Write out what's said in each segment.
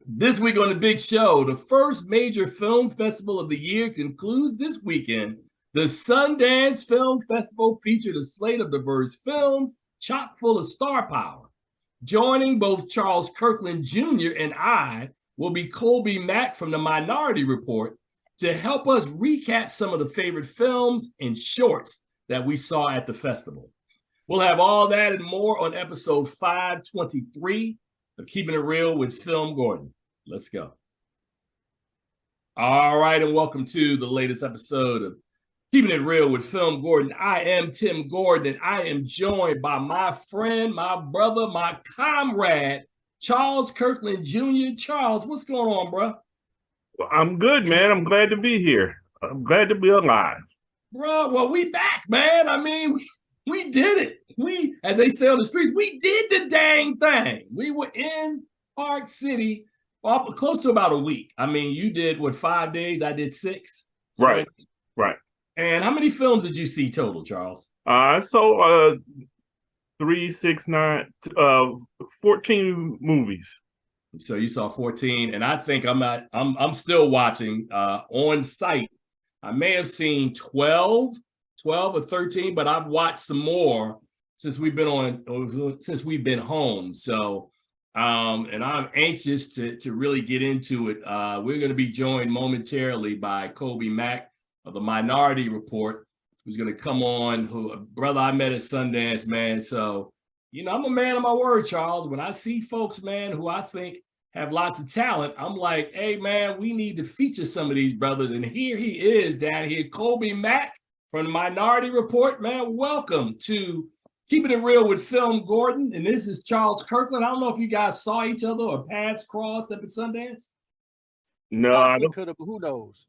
This week on the big show, the first major film festival of the year concludes this weekend. The Sundance Film Festival featured a slate of diverse films chock full of star power. Joining both Charles Kirkland Jr. and I will be Kolby Mac from the Minority Report to help us recap some of the favorite films and shorts that we saw at the festival. We'll have all that and more on episode 523 of Keeping It Real with FilmGordon. Let's go. All right, and welcome to the latest episode of Keeping It Real with FilmGordon. I am Tim Gordon, and I am joined by my friend, my brother, my comrade, Charles Kirkland Jr. Charles, what's going on, bro? Well, I'm good, man. I'm glad to be here. I'm glad to be alive. Bro, well, we back, man. I mean, we did it. We, as they say on the streets, we did the dang thing. We were in Park City close to about a week. I mean, you did, what, 5 days? I did 6? Right. And how many films did you see total, Charles? I saw 3, 6, 9, 14 movies. So you saw 14, and I think I'm still watching on site. I may have seen 12 or 13, but I've watched some more since we've been home. So and I'm anxious to really get into it. We're going to be joined momentarily by Kolby Mac of the Minority Report, who's going to come on, who a brother I met at Sundance, man. So, you know, I'm a man of my word, Charles. When I see folks, man, who I think have lots of talent, I'm like, hey, man, we need to feature some of these brothers. And here he is down here, Kolby Mac from the Minority Report. Man, welcome to Keeping It Real with FilmGordon. And this is Charles Kirkland. I don't know if you guys saw each other or paths crossed up at Sundance. No, I don't. Could have, but who knows?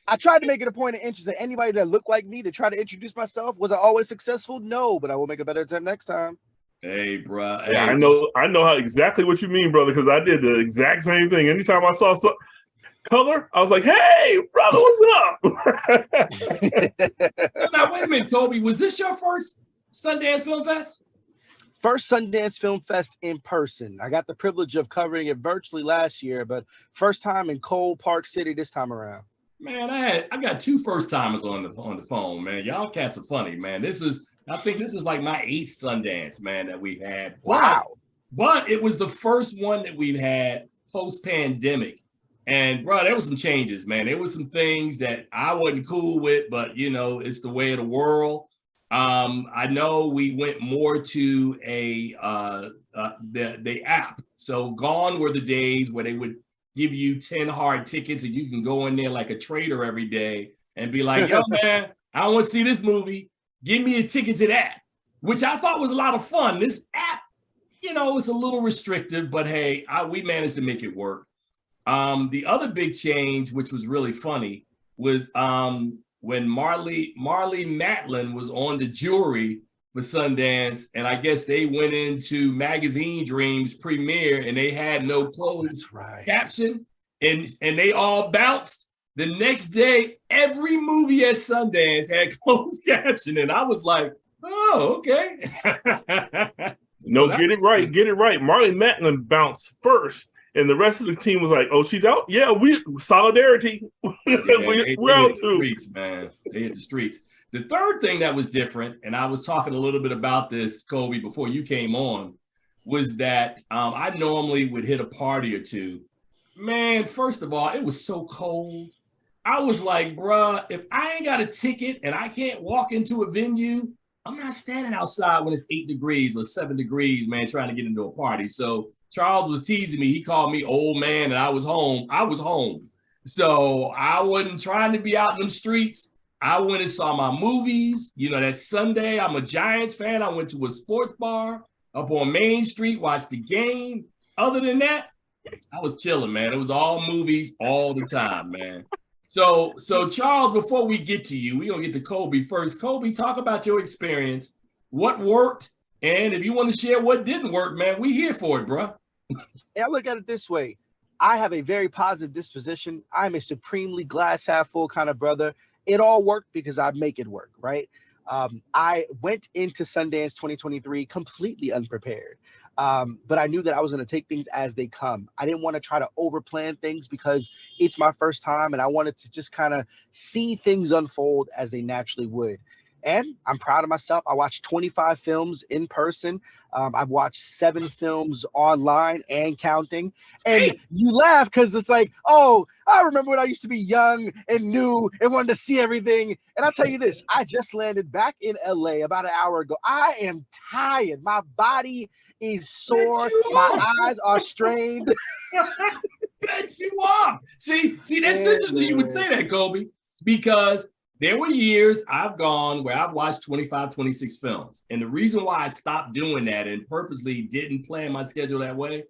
I tried to make it a point of interest that anybody that looked like me to try to introduce myself. Was I always successful? No, but I will make a better attempt next time. Hey, bro. Hey, yeah, I know how exactly what you mean, brother, because I did the exact same thing. Anytime I saw some color, I was like, hey, brother, what's up? So now, wait a minute, Kolby. Was this your first Sundance Film Fest? First Sundance Film Fest in person. I got the privilege of covering it virtually last year, but first time in Cold Park City this time around. Man, I got 2 first timers on the phone, man. Y'all cats are funny, man. I think this is like my 8th Sundance, man, that we've had. Wow. But it was the first one that we've had post-pandemic. And bro, there was some changes, man. There was some things that I wasn't cool with, but you know, it's the way of the world. I know we went more to the app. So gone were the days where they would give you 10 hard tickets and you can go in there like a trader every day and be like, yo, man, I don't want to see this movie. Give me a ticket to that, which I thought was a lot of fun. This app, you know, it's a little restrictive, but hey, we managed to make it work. The other big change, which was really funny, was when Marlee Matlin was on the jury for Sundance, and I guess they went into Magazine Dreams premiere and they had no closed caption, and they all bounced. The next day, every movie at Sundance had closed caption, and I was like, oh, okay. No, get it right. Marlee Matlin bounced first. And the rest of the team was like, "Oh, she's out. Yeah, solidarity. Yeah, we're out too." Streets, man. They hit the streets. The third thing that was different, and I was talking a little bit about this, Kolby, before you came on, was that I normally would hit a party or two. Man, first of all, it was so cold. I was like, bruh, if I ain't got a ticket and I can't walk into a venue, I'm not standing outside when it's 8 degrees or 7 degrees, man, trying to get into a party. So Charles was teasing me. He called me old man and I was home. So I wasn't trying to be out in them streets. I went and saw my movies. You know, that Sunday, I'm a Giants fan. I went to a sports bar up on Main Street, watched the game. Other than that, I was chilling, man. It was all movies all the time, man. So Charles, before we get to you, we're going to get to Kolby first. Kolby, talk about your experience, what worked, and if you want to share what didn't work, man, we here for it, bro. I look at it this way. I have a very positive disposition. I'm a supremely glass half full kind of brother. It all worked because I make it work, right? I went into Sundance 2023 completely unprepared. But I knew that I was going to take things as they come. I didn't want to try to overplan things because it's my first time and I wanted to just kind of see things unfold as they naturally would. And I'm proud of myself. I watched 25 films in person. I've watched 7 films online and counting. And you laugh because it's like, oh, I remember when I used to be young and new and wanted to see everything. And I'll tell you this, I just landed back in LA about an hour ago. I am tired. My body is sore. My eyes are strained. Bet you are. See, that's interesting you would say that, Kolby, because there were years I've gone where I've watched 25, 26 films. And the reason why I stopped doing that and purposely didn't plan my schedule that way,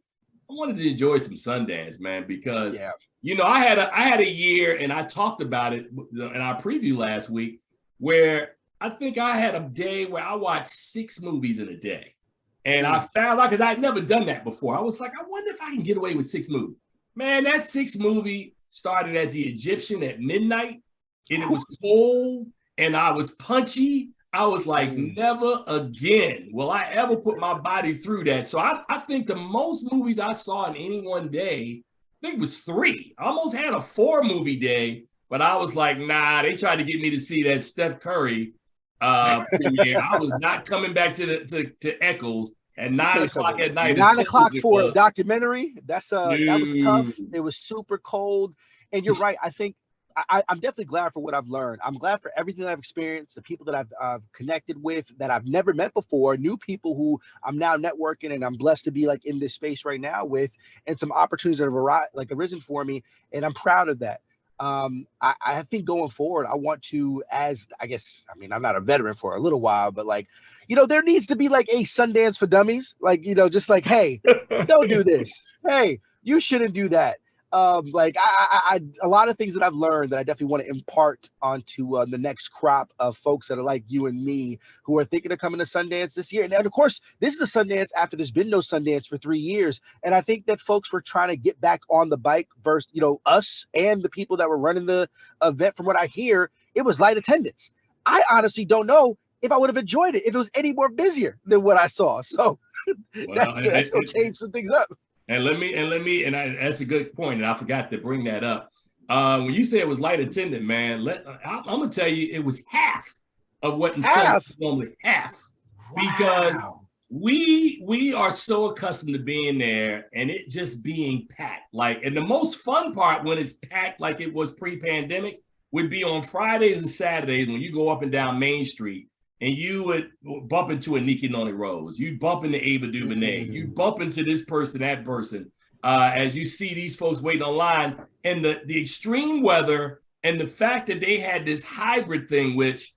I wanted to enjoy some Sundance, man, because, I had a year, and I talked about it in our preview last week, where I think I had a day where I watched 6 movies in a day. And I found out, because I'd never done that before, I was like, I wonder if I can get away with 6 movies. Man, that 6th movie started at the Egyptian at midnight. And it was cold and I was punchy. I was like, never again will I ever put my body through that. So I think the most movies I saw in any one day, I think it was 3. I almost had a 4-movie day, but I was like, nah, they tried to get me to see that Steph Curry premiere. I was not coming back to Eccles at 9 o'clock at night. 9 o'clock for a documentary. That was tough. It was super cold. And you're right. I think I'm definitely glad for what I've learned. I'm glad for everything I've experienced, the people that I've connected with that I've never met before, new people who I'm now networking, and I'm blessed to be like in this space right now with, and some opportunities that have arisen for me, and I'm proud of that. I think going forward, I want to, I'm not a veteran for a little while, but there needs to be like a Sundance for dummies, just like, hey, don't do this. Hey, you shouldn't do that. A lot of things that I've learned that I definitely want to impart onto the next crop of folks that are like you and me who are thinking of coming to Sundance this year. And of course, this is a Sundance after there's been no Sundance for 3 years. And I think that folks were trying to get back on the bike versus, us and the people that were running the event. From what I hear, it was light attendance. I honestly don't know if I would have enjoyed it if it was any more busier than what I saw. So that's going to change some things up. And that's a good point, and I forgot to bring that up. When you say it was light attendant, man, I'm gonna tell you it was half of what normally half, because we are so accustomed to being there and it just being packed. And the most fun part when it's packed, like it was pre-pandemic, would be on Fridays and Saturdays when you go up and down Main Street. And you would bump into a Nikki Noni Rose. You'd bump into Ava DuVernay. You'd bump into this person, that person, as you see these folks waiting online. And the extreme weather and the fact that they had this hybrid thing, which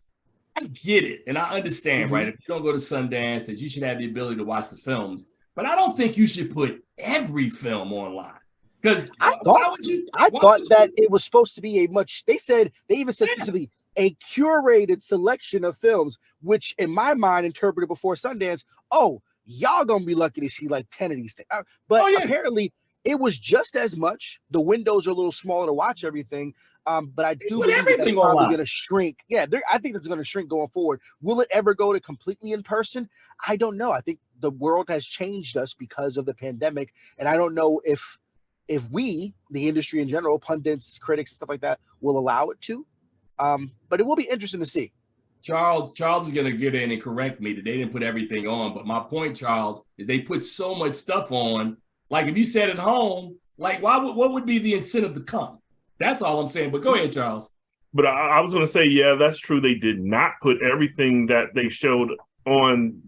I get it. And I understand, right? If you don't go to Sundance, that you should have the ability to watch the films. But I don't think you should put every film online. Because I thought that it was supposed to be they even said specifically, a curated selection of films, which in my mind interpreted before Sundance, y'all gonna be lucky to see like 10 of these things. But apparently it was just as much. The windows are a little smaller to watch everything. But I do believe that's probably going to shrink. Yeah, I think that's going to shrink going forward. Will it ever go to completely in person? I don't know. I think the world has changed us because of the pandemic. And I don't know if we, the industry in general, pundits, critics, stuff like that, will allow it to. But it will be interesting to see. Charles is going to get in and correct me that they didn't put everything on. But my point, Charles, is they put so much stuff on. Like if you sat at home, what would be the incentive to come? That's all I'm saying. But go ahead, Charles. But I was going to say, yeah, that's true. They did not put everything that they showed online.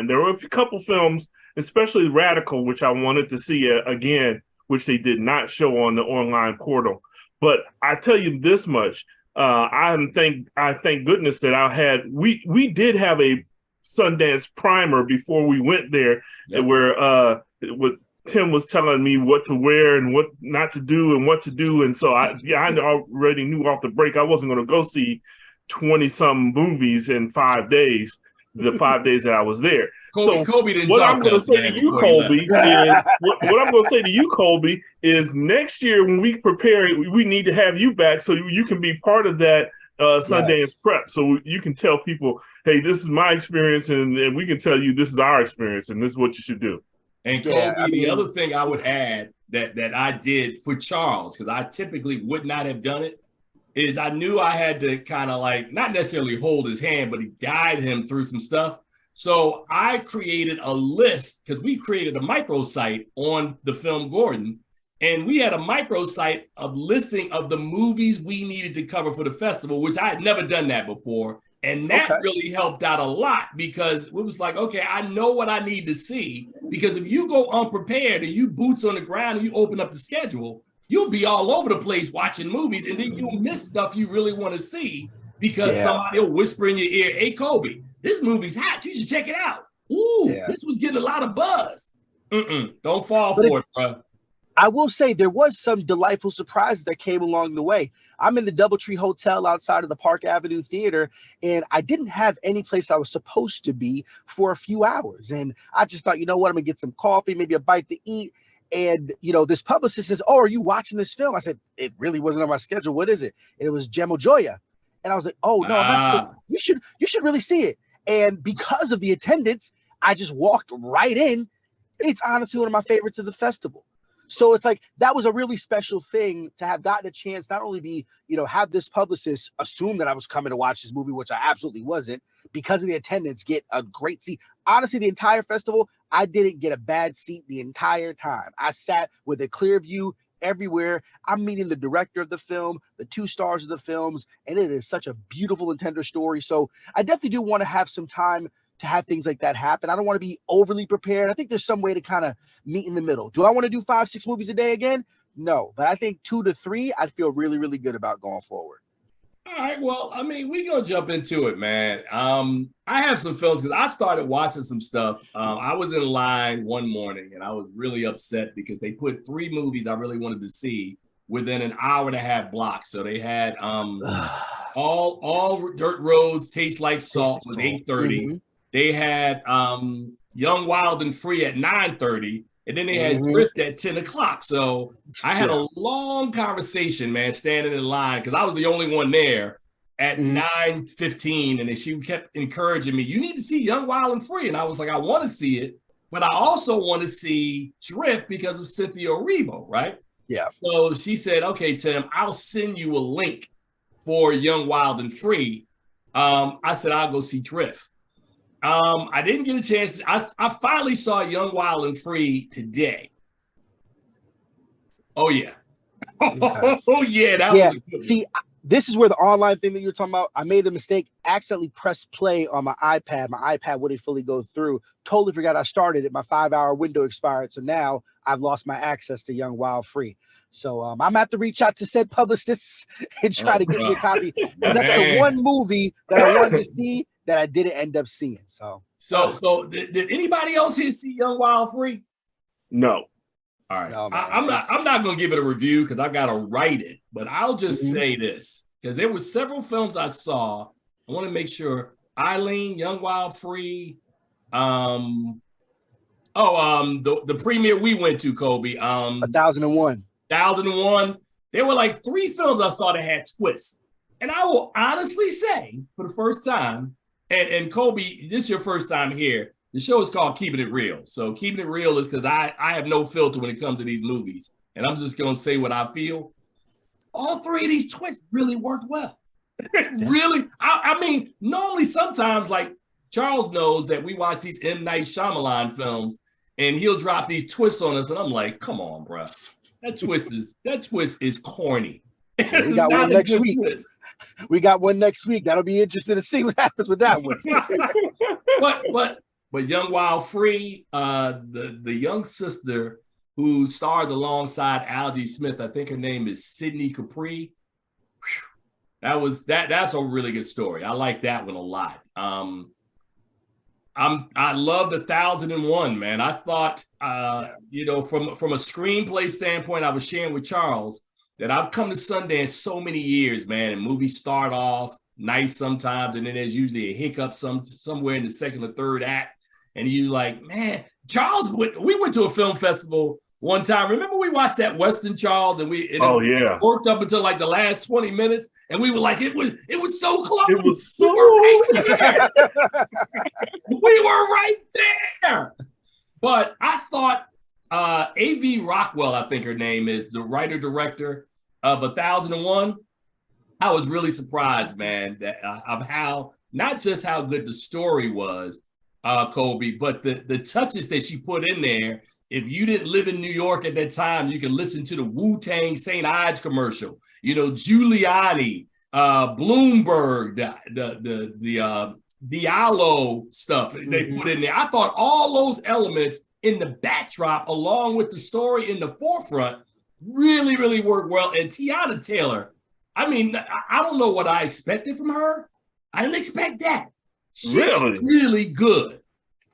There were a couple films, especially Radical, which I wanted to see again, which they did not show on the online portal. But I tell you this much. I thank goodness that we did have a Sundance primer before we went there, where Tim was telling me what to wear and what not to do and what to do, and so I already knew off the break I wasn't going to go see 20-some movies in 5 days. The 5 days that I was there. Kolby didn't what I'm going to say to you, Kolby, what I'm going to say to you, Kolby, is next year when we prepare, we need to have you back so you can be part of that Sundance Prep, so you can tell people, hey, this is my experience, and we can tell you this is our experience, and this is what you should do. And Kolby, the other thing I would add that I did for Charles, because I typically would not have done it, is I knew I had to kind of like, not necessarily hold his hand, but guide him through some stuff. So I created a list, because we created a microsite on the FilmGordon, and we had a microsite of listing of the movies we needed to cover for the festival, which I had never done that before. And that really helped out a lot, because it was like, okay, I know what I need to see. Because if you go unprepared and you boots on the ground and you open up the schedule, you'll be all over the place watching movies, and then you'll miss stuff you really want to see because somebody will whisper in your ear, hey, Kolby, this movie's hot. You should check it out. Ooh, this was getting a lot of buzz. Don't fall for it, bro. I will say there was some delightful surprises that came along the way. I'm in the Doubletree Hotel outside of the Park Avenue Theater, and I didn't have any place I was supposed to be for a few hours. And I just thought, you know what, I'm gonna get some coffee, maybe a bite to eat. And, you know, this publicist says, oh, are you watching this film? I said, it really wasn't on my schedule. What is it? And it was Gemma Joya. And I was like, oh, no, I'm not sure. You should really see it. And because of the attendance, I just walked right in. It's honestly one of my favorites of the festival. So it's like, that was a really special thing to have gotten a chance, not only be, you know, have this publicist assume that I was coming to watch this movie, which I absolutely wasn't, because of the attendance, get a great seat. Honestly, the entire festival, I didn't get a bad seat the entire time. I sat with a clear view everywhere. I'm meeting the director of the film, the two stars of the films, and it is such a beautiful and tender story. So I definitely do want to have some time to have things like that happen. I don't want to be overly prepared. I think there's some way to kind of meet in the middle. Do I want to do 5-6 movies a day again? No, but I think 2 to 3, I'd feel really, really good about going forward. All right, well, I mean, we're going to jump into it, man. I have some films because I started watching some stuff. I was in line one morning and I was really upset because they put 3 movies I really wanted to see within an hour and a half block. So they had all Dirt Roads Taste Like Salt was 8:30. They had Young, Wild, and Free at 9:30. And then they had Drift at 10 o'clock. So I had a long conversation, man, standing in line because I was the only one there at 9:15. And then she kept encouraging me, you need to see Young, Wild, and Free. And I was like, I want to see it, but I also want to see Drift because of Cynthia Erivo, right? Yeah. So she said, okay, Tim, I'll send you a link for Young, Wild, and Free. I said, I'll go see Drift. I didn't get a chance. I finally saw Young, Wild, and Free today. Oh, yeah. Oh, yeah. That was a good one. See, this is where the online thing that you're talking about, I made the mistake, accidentally pressed play on my iPad. My iPad wouldn't fully go through. Totally forgot I started it. My 5-hour window expired. So now I've lost my access to Young, Wild, Free. So I'm going to have to reach out to said publicists and try to get me a copy. Because that's the one movie that I wanted to see that I didn't end up seeing. So did anybody else here see Young, Wild, Free? No. All right. No, I'm not going to give it a review because I've got to write it. But I'll just say this, because there were several films I saw. I want to make sure. Eileen, Young, Wild, Free. The premiere we went to, Kolby. 1001. 1001. There were like 3 films I saw that had twists. And I will honestly say, for the first time, and Kolby, this is your first time here, the show is called Keeping It Real. So Keeping It Real is because I have no filter when it comes to these movies. And I'm just going to say what I feel. All 3 of these twists really worked well. Really? I mean, normally sometimes, like, Charles knows that we watch these M. Night Shyamalan films, and he'll drop these twists on us, and I'm like, come on, bro. That twist is corny. Yeah, we got one next week. Twist. We got one next week. That'll be interesting to see what happens with that one. But Young, Wild, Free, the young sister who stars alongside Algie Smith, I think her name is Sydney Capri. That's a really good story. I like that one a lot. I loved 1001, man. I thought, from a screenplay standpoint, I was sharing with Charles that I've come to Sundance so many years, man, and movies start off nice sometimes, and then there's usually a hiccup somewhere in the second or third act, and you like, man, Charles, we went to a film festival one time. Remember we watched that Western Charles and it worked up until like the last 20 minutes and we were like, it was so close. It was so we were right there. But I thought A.V. Rockwell, I think her name is, the writer-director of 1001. I was really surprised, man, of how, not just how good the story was, Kolby, but the touches that she put in there. If you didn't live in New York at that time, you can listen to the Wu-Tang St. Ides commercial, Giuliani, Bloomberg, the Diallo stuff they put in there. I thought all those elements in the backdrop, along with the story in the forefront, really, really worked well. And Teyana Taylor, I mean, I don't know what I expected from her. I didn't expect that. She's really good.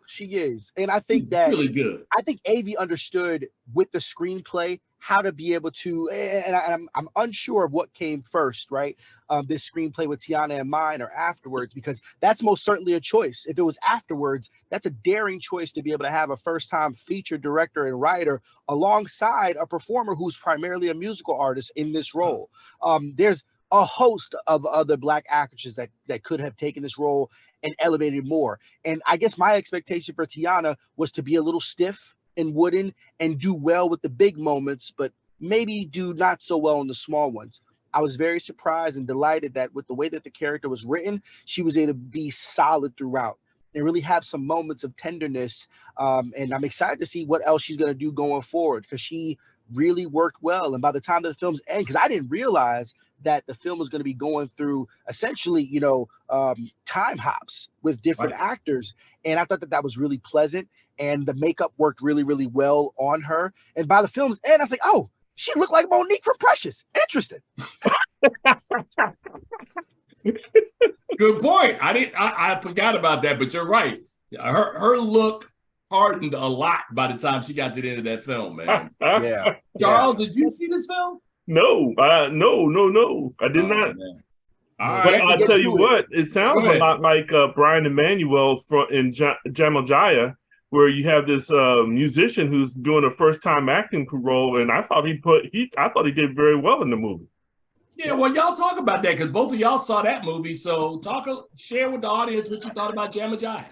She is. And I think that really good. I think AV understood with the screenplay how to be able to, and I'm unsure of what came first, right? This screenplay with Teyana in mind or afterwards, because that's most certainly a choice. If it was afterwards, that's a daring choice to be able to have a first-time feature director and writer alongside a performer who's primarily a musical artist in this role. There's a host of other Black actresses that could have taken this role and elevated more. And I guess my expectation for Teyana was to be a little stiff and wooden and do well with the big moments, but maybe do not so well in the small ones. I was very surprised and delighted that with the way that the character was written, she was able to be solid throughout and really have some moments of tenderness. And I'm excited to see what else she's going to do going forward, because she really worked well. And by the time that the film's end, because I didn't realize that the film was going to be going through essentially, time hops with different actors. And I thought that was really pleasant. And the makeup worked really, really well on her. And by the film's end, I was like, oh, she looked like Monique from Precious. Interesting. Good point. I forgot about that, but you're right. Her look hardened a lot by the time she got to the end of that film, man. Yeah. Charles, did you see this film? No. I did not. Man. But I'll tell you what, it sounds a lot like Brian Emanuel in Jamajaya, where you have this musician who's doing a first-time acting role, and I thought he did very well in the movie. Yeah, well, y'all talk about that because both of y'all saw that movie. So share with the audience what you thought about Jamajaya.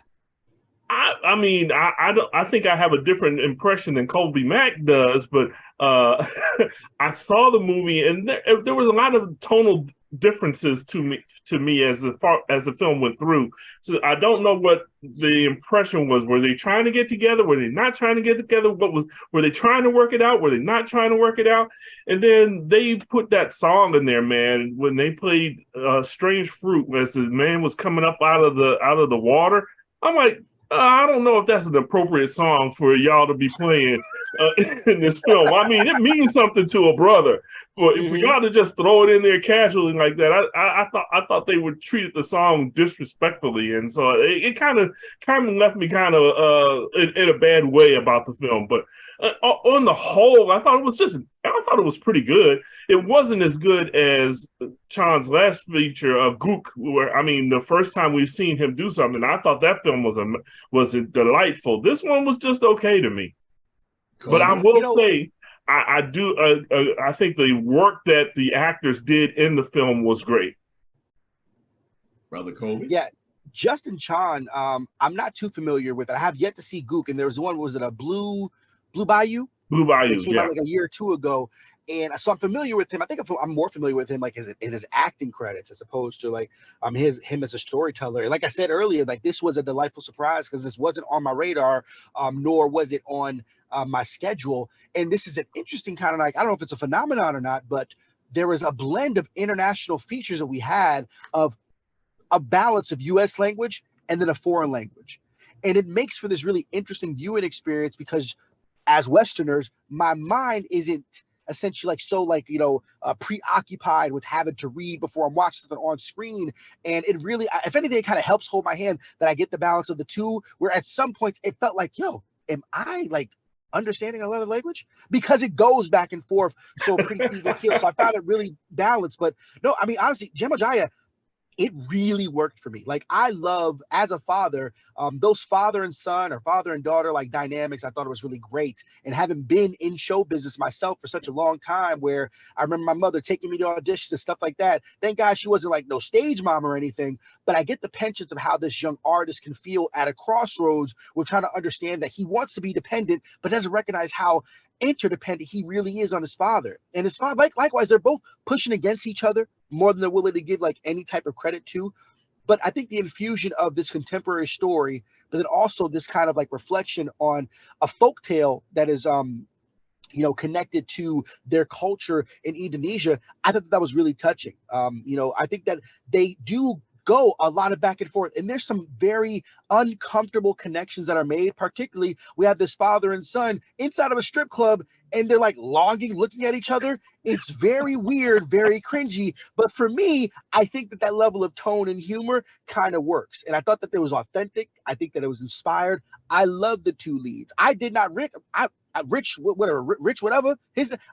I think I have a different impression than Kolby Mac does, but I saw the movie and there was a lot of tonal differences to me as the film went through. So I don't know what the impression was. Were they trying to get together? Were they not trying to get together? Were they trying to work it out? Were they not trying to work it out? And then they put that song in there, man, when they played Strange Fruit as the man was coming up out of the water. I'm like, I don't know if that's an appropriate song for y'all to be playing in this film. I mean, it means something to a brother, but for y'all to just throw it in there casually like that, I thought they would treat the song disrespectfully, and so it kind of left me kind of in a bad way about the film. But on the whole, I thought it was pretty good. It wasn't as good as Chan's last feature of Gook, where, I mean, the first time we've seen him do something, I thought that film was delightful. This one was just okay to me. Cool. But I will say, I think the work that the actors did in the film was great. Brother Kolby? Yeah, Justin Chan, I'm not too familiar with it. I have yet to see Gook, and there was one, was it a Blue Bayou? Blue Bayou, it came out like a year or two ago. And so I'm familiar with him. I think I'm more familiar with him like in his acting credits as opposed to like him as a storyteller. And like I said earlier, like this was a delightful surprise because this wasn't on my radar, nor was it on my schedule. And this is an interesting kind of like, I don't know if it's a phenomenon or not, but there was a blend of international features that we had of a balance of US language and then a foreign language. And it makes for this really interesting viewing experience because as Westerners, my mind isn't essentially preoccupied with having to read before I'm watching something on screen. And it really, if anything, it kind of helps hold my hand that I get the balance of the two, where at some points it felt like, am I like understanding another language? Because it goes back and forth so pretty even keel. So I found it really balanced. But no, I mean, honestly, Jamajaya, it really worked for me. Like, I love, as a father, those father and son or father and daughter like dynamics. I thought it was really great. And having been in show business myself for such a long time, where I remember my mother taking me to auditions and stuff like that. Thank God she wasn't like no stage mom or anything, but I get the penchants of how this young artist can feel at a crossroads. We're trying to understand that he wants to be dependent, but doesn't recognize how interdependent he really is on his father. And his father, likewise, they're both pushing against each other more than they're willing to give like any type of credit to. But I think the infusion of this contemporary story, but then also this kind of like reflection on a folktale that is connected to their culture in Indonesia, I thought that was really touching. I think that they do go a lot of back and forth, and there's some very uncomfortable connections that are made. Particularly, we have this father and son inside of a strip club, and they're like looking at each other. It's very weird, very cringy. But for me, I think that level of tone and humor kind of works, and I thought that it was authentic. I think that it was inspired. I love the two leads. I did not Rich, whatever.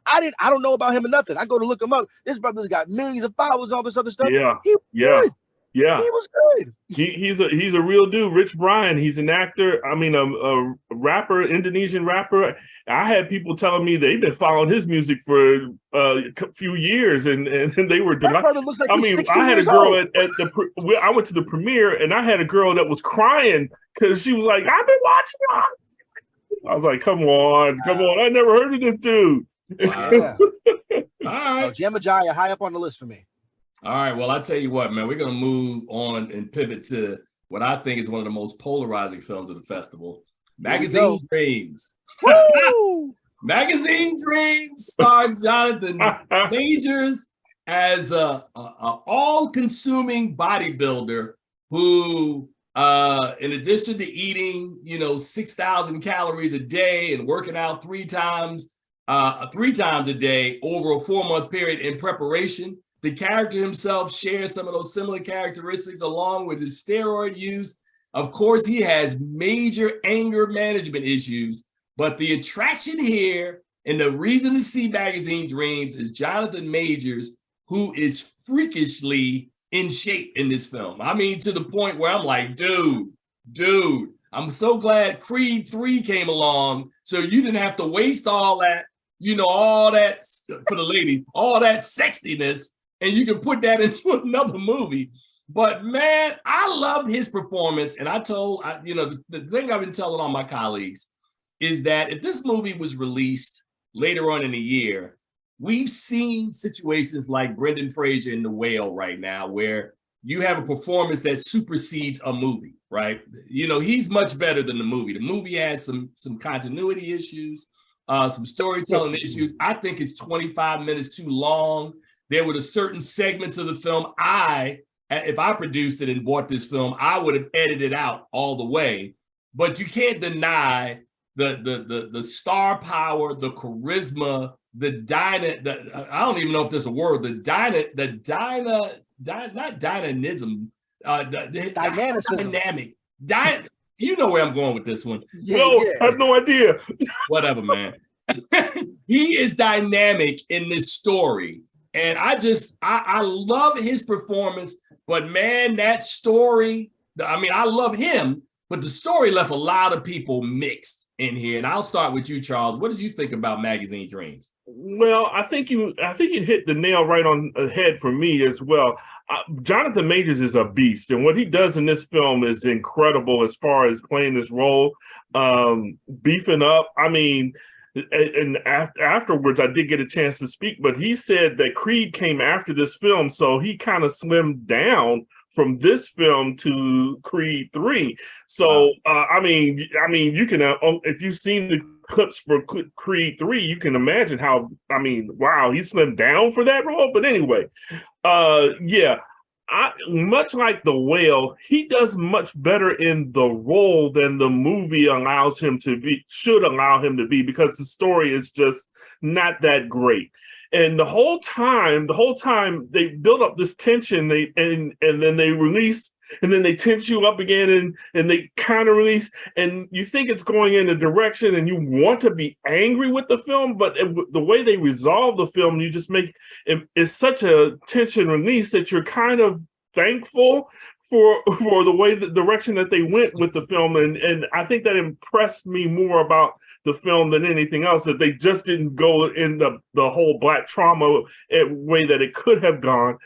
I don't know about him or nothing. I go to look him up. This brother's got millions of followers, all this other stuff. Yeah, He yeah. Yeah, he was good. He's a real dude. Rich Brian. He's an actor. I mean, a rapper, Indonesian rapper. I had people telling me they've been following his music for a few years, and they were delighted. Brother looks like he's 16 I had a years girl old. I went to the premiere, and I had a girl that was crying because she was like, "I've been watching you." I was like, "Come on. I never heard of this dude." Wow. Yeah. All right. Gemma Jaya, high up on the list for me. All right. Well, I tell you what, man, we're going to move on and pivot to what I think is one of the most polarizing films of the festival, Magazine Dreams. Woo! Magazine Dreams stars Jonathan Majors as a all-consuming bodybuilder who, in addition to eating, 6,000 calories a day and working out three times a day over a 4-month period in preparation, the character himself shares some of those similar characteristics along with his steroid use. Of course, he has major anger management issues, but the attraction here and the reason to see Magazine Dreams is Jonathan Majors, who is freakishly in shape in this film. I mean, to the point where I'm like, dude, I'm so glad Creed 3 came along so you didn't have to waste all that, all that, for the ladies, all that sexiness, and you can put that into another movie. But man, I love his performance. And the thing I've been telling all my colleagues is that if this movie was released later on in the year, we've seen situations like Brendan Fraser in The Whale right now, where you have a performance that supersedes a movie, right? He's much better than the movie. The movie has some continuity issues, some storytelling issues. I think it's 25 minutes too long. There were certain segments of the film if I produced it and bought this film, I would have edited out all the way. But you can't deny the star power, the charisma, I don't even know if there's a word, dynamic, you know where I'm going with this one. I have no idea. Whatever, man. He is dynamic in this story. And I love his performance, but man, that story, I love him, but the story left a lot of people mixed in here. And I'll start with you, Charles. What did you think about Magazine Dreams? Well, I think you hit the nail right on the head for me as well. Jonathan Majors is a beast, and what he does in this film is incredible as far as playing this role, beefing up. And afterwards, I did get a chance to speak, but he said that Creed came after this film, so he kind of slimmed down from this film to Creed 3. So, you can, if you've seen the clips for Creed 3, you can imagine how, wow, he slimmed down for that role. But anyway, much like The Whale, he does much better in the role than the movie should allow him to be, because the story is just not that great. And the whole time they build up this tension, and then they release, and then they tense you up again, and they kind of release, and you think it's going in a direction, and you want to be angry with the film, but the way they resolve the film, you just make it's such a tension release that you're kind of thankful for the way, the direction that they went with the film, and I think that impressed me more about the film than anything else, that they just didn't go in the whole Black trauma way that it could have gone.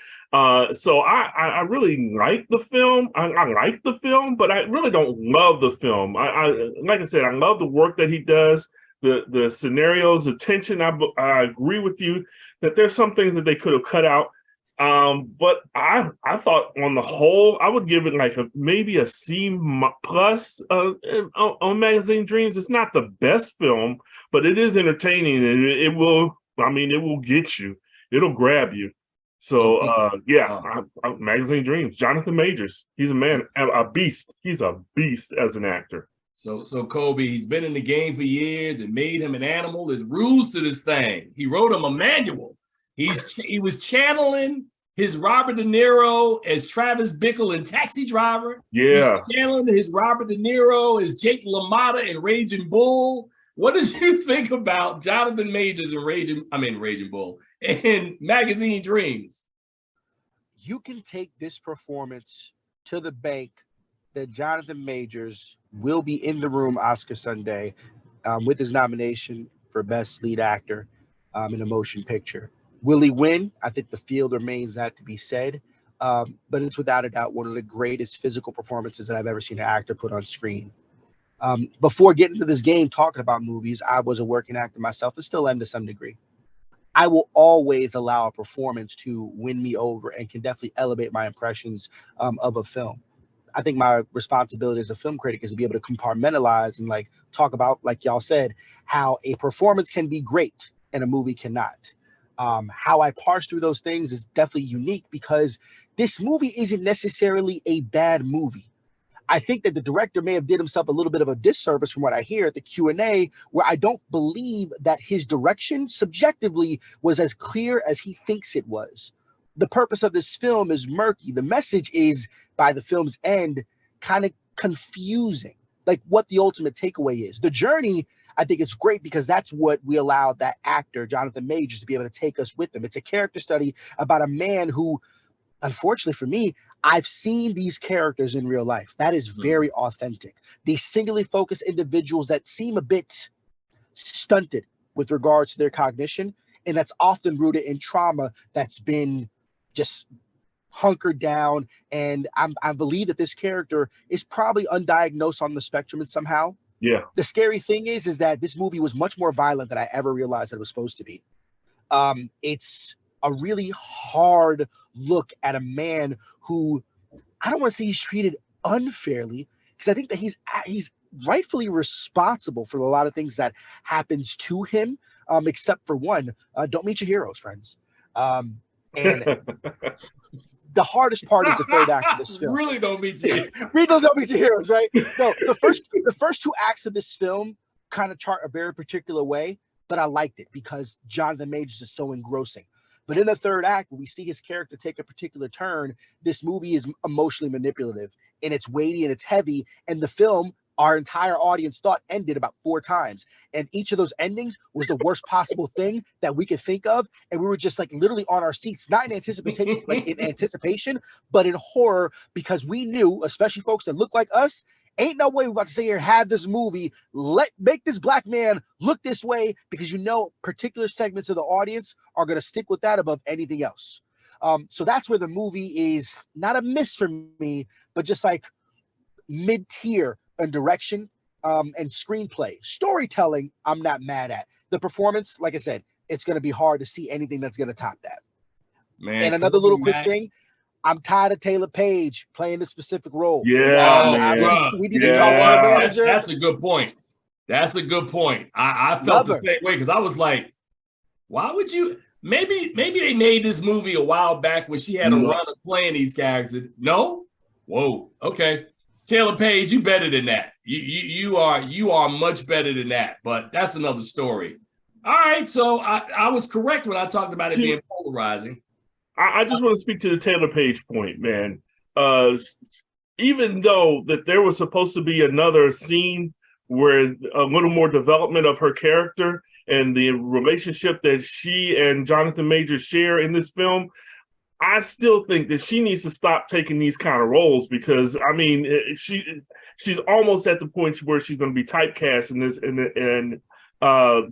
So I really like the film. I like the film, but I really don't love the film. Like I said, I love the work that he does, the scenarios, the tension. I agree with you that there's some things that they could have cut out. But I thought on the whole, I would give it like maybe a C plus on Magazine Dreams. It's not the best film, but it is entertaining, and it will get you. It'll grab you. So Magazine Dreams, Jonathan Majors. He's a man, a beast. He's a beast as an actor. So Kolby, he's been in the game for years and made him an animal. There's rules to this thing. He wrote him a manual. He was channeling his Robert De Niro as Travis Bickle in Taxi Driver. Yeah. He's channeling his Robert De Niro as Jake LaMotta in Raging Bull. What did you think about Jonathan Majors in Raging Bull and Magazine Dreams? You can take this performance to the bank that Jonathan Majors will be in the room Oscar Sunday with his nomination for Best Lead Actor in a Motion Picture. Will he win? I think the field remains that to be said. But it's without a doubt one of the greatest physical performances that I've ever seen an actor put on screen. Before getting to this game talking about movies, I was a working actor myself and still am to some degree. I will always allow a performance to win me over and can definitely elevate my impressions of a film. I think my responsibility as a film critic is to be able to compartmentalize and like talk about, like y'all said, how a performance can be great and a movie cannot. How I parse through those things is definitely unique because this movie isn't necessarily a bad movie. I think that the director may have did himself a little bit of a disservice from what I hear at the Q&A, where I don't believe that his direction subjectively was as clear as he thinks it was. The purpose of this film is murky. The message is, by the film's end, kind of confusing, like what the ultimate takeaway is. The journey, I think it's great because that's what we allowed that actor, Jonathan Majors, to be able to take us with him. It's a character study about a man who, unfortunately for me, I've seen these characters in real life. That is very authentic. These singularly focused individuals that seem a bit stunted with regards to their cognition, and that's often rooted in trauma that's been just hunkered down. And I believe that this character is probably undiagnosed on the spectrum and somehow. Yeah. The scary thing is that this movie was much more violent than I ever realized that it was supposed to be. It's a really hard look at a man who, I don't want to say he's treated unfairly, because I think that he's rightfully responsible for a lot of things that happens to him, except for one, don't meet your heroes, friends. And the hardest part is the third act of this film. Really don't meet your Read those Don't Meet Your Heroes, right? No, the first two acts of this film kind of chart a very particular way, but I liked it because Jonathan Majors is so engrossing. But in the third act, when we see his character take a particular turn, this movie is emotionally manipulative, and it's weighty and it's heavy. And the film, our entire audience thought, ended about 4 times. And each of those endings was the worst possible thing that we could think of. And we were just like literally on our seats, not in anticipation, but in horror, because we knew, especially folks that look like us, ain't no way we're about to sit here and have this movie make this black man look this way, because particular segments of the audience are going to stick with that above anything else. So that's where the movie is not a miss for me, but just like mid-tier in direction and screenplay. Storytelling, I'm not mad at. The performance, like I said, it's going to be hard to see anything that's going to top that. Man, and another little quick thing, I'm tired of Taylor Page playing this specific role. Yeah, we need to talk to the manager. That's a good point. That's a good point. I felt the same way, because I was like, why would you? Maybe they made this movie a while back when she had a run of playing these characters. No? Whoa. Okay. Taylor Page, you better than that. You are much better than that. But that's another story. All right. So I was correct when I talked about it being polarizing. I just want to speak to the Taylor Page point, man. Even though that there was supposed to be another scene where a little more development of her character and the relationship that she and Jonathan Majors share in this film, I still think that she needs to stop taking these kind of roles because I mean she's almost at the point where she's going to be typecast in this and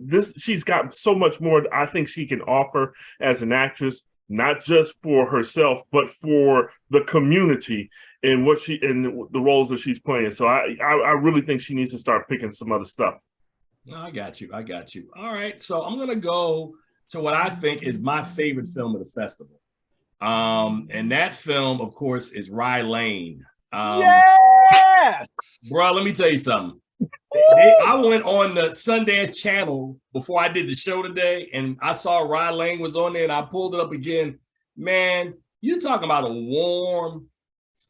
this she's got so much more I think she can offer as an actress, not just for herself but for the community and what she and the roles that she's playing. So I really think she needs to start picking some other stuff. No, I got you. All right, so I'm gonna go to what I think is my favorite film of the festival. And that film, of course, is Rye Lane. Yes, bro, let me tell you something. I went on the Sundance channel before I did the show today, and I saw Rye Lane was on there, and I pulled it up again. Man, you're talking about a warm,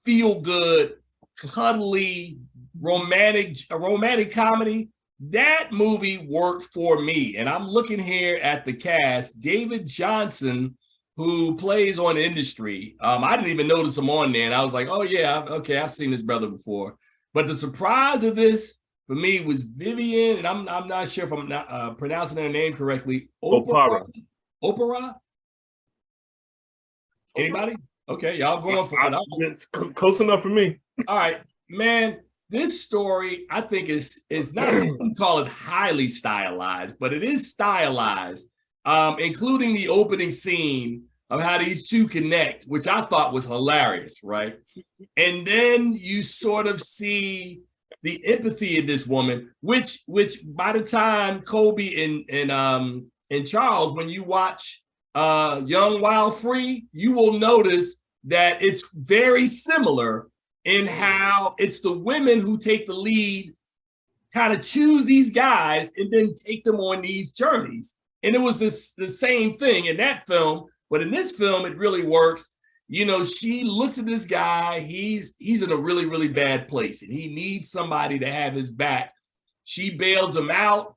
feel-good, cuddly, romantic comedy. That movie worked for me, and I'm looking here at the cast. David Johnson, who plays on Industry. I didn't even notice him on there. And I was like, oh, yeah, okay, I've seen this brother before. But the surprise of this for me was Vivian, and I'm not sure if I'm not pronouncing her name correctly. Opera? Anybody? Okay, y'all going for it. It's close enough for me. All right, man. This story, I think, is not, I wouldn't call it highly stylized, but it is stylized. Including the opening scene of how these two connect, which I thought was hilarious, right? And then you sort of see the empathy in this woman, which by the time Kolby and Charles, when you watch Young Wild Free, you will notice that it's very similar in how it's the women who take the lead, kind of choose these guys and then take them on these journeys. And it was the same thing in that film, but in this film, it really works. You know, she looks at this guy, he's in a really, really bad place, and he needs somebody to have his back. She bails him out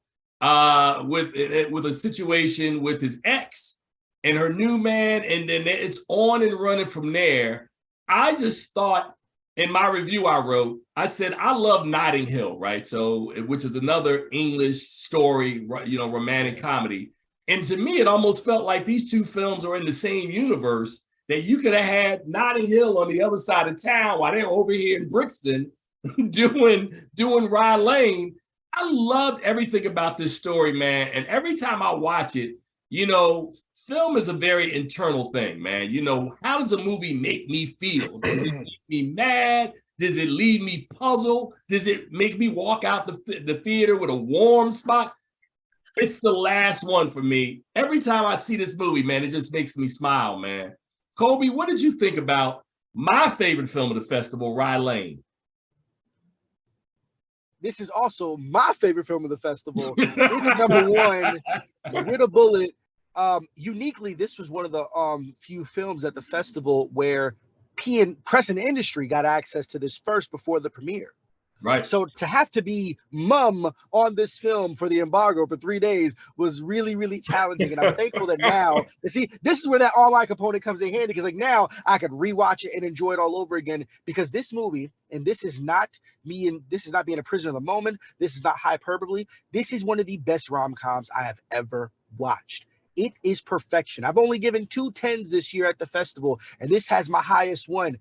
with a situation with his ex and her new man, and then it's on and running from there. I just thought, in my review I wrote, I said, I love Notting Hill, right? So, which is another English story, you know, romantic comedy. And to me, it almost felt like these two films are in the same universe, that you could have had Notting Hill on the other side of town while they're over here in Brixton doing Rye Lane. I loved everything about this story, man. And every time I watch it, you know, film is a very internal thing, man. You know, how does a movie make me feel? Does it make me mad? Does it leave me puzzled? Does it make me walk out the theater with a warm spot? It's the last one for me. Every time I see this movie, man, it just makes me smile, man. Kolby, what did you think about my favorite film of the festival, Rye Lane? This is also my favorite film of the festival. It's number one, with a bullet. Uniquely, this was one of the few films at the festival where press and industry got access to this first before the premiere. Right. So to have to be mum on this film for the embargo for 3 days was really, really challenging. And I'm thankful that now, see, this is where that online component comes in handy, because like now I could rewatch it and enjoy it all over again, because this movie, and this is not me, and this is not being a prisoner of the moment, this is not hyperbole, this is one of the best rom-coms I have ever watched. It is perfection. I've only given 2 10s this year at the festival, and this has my highest one.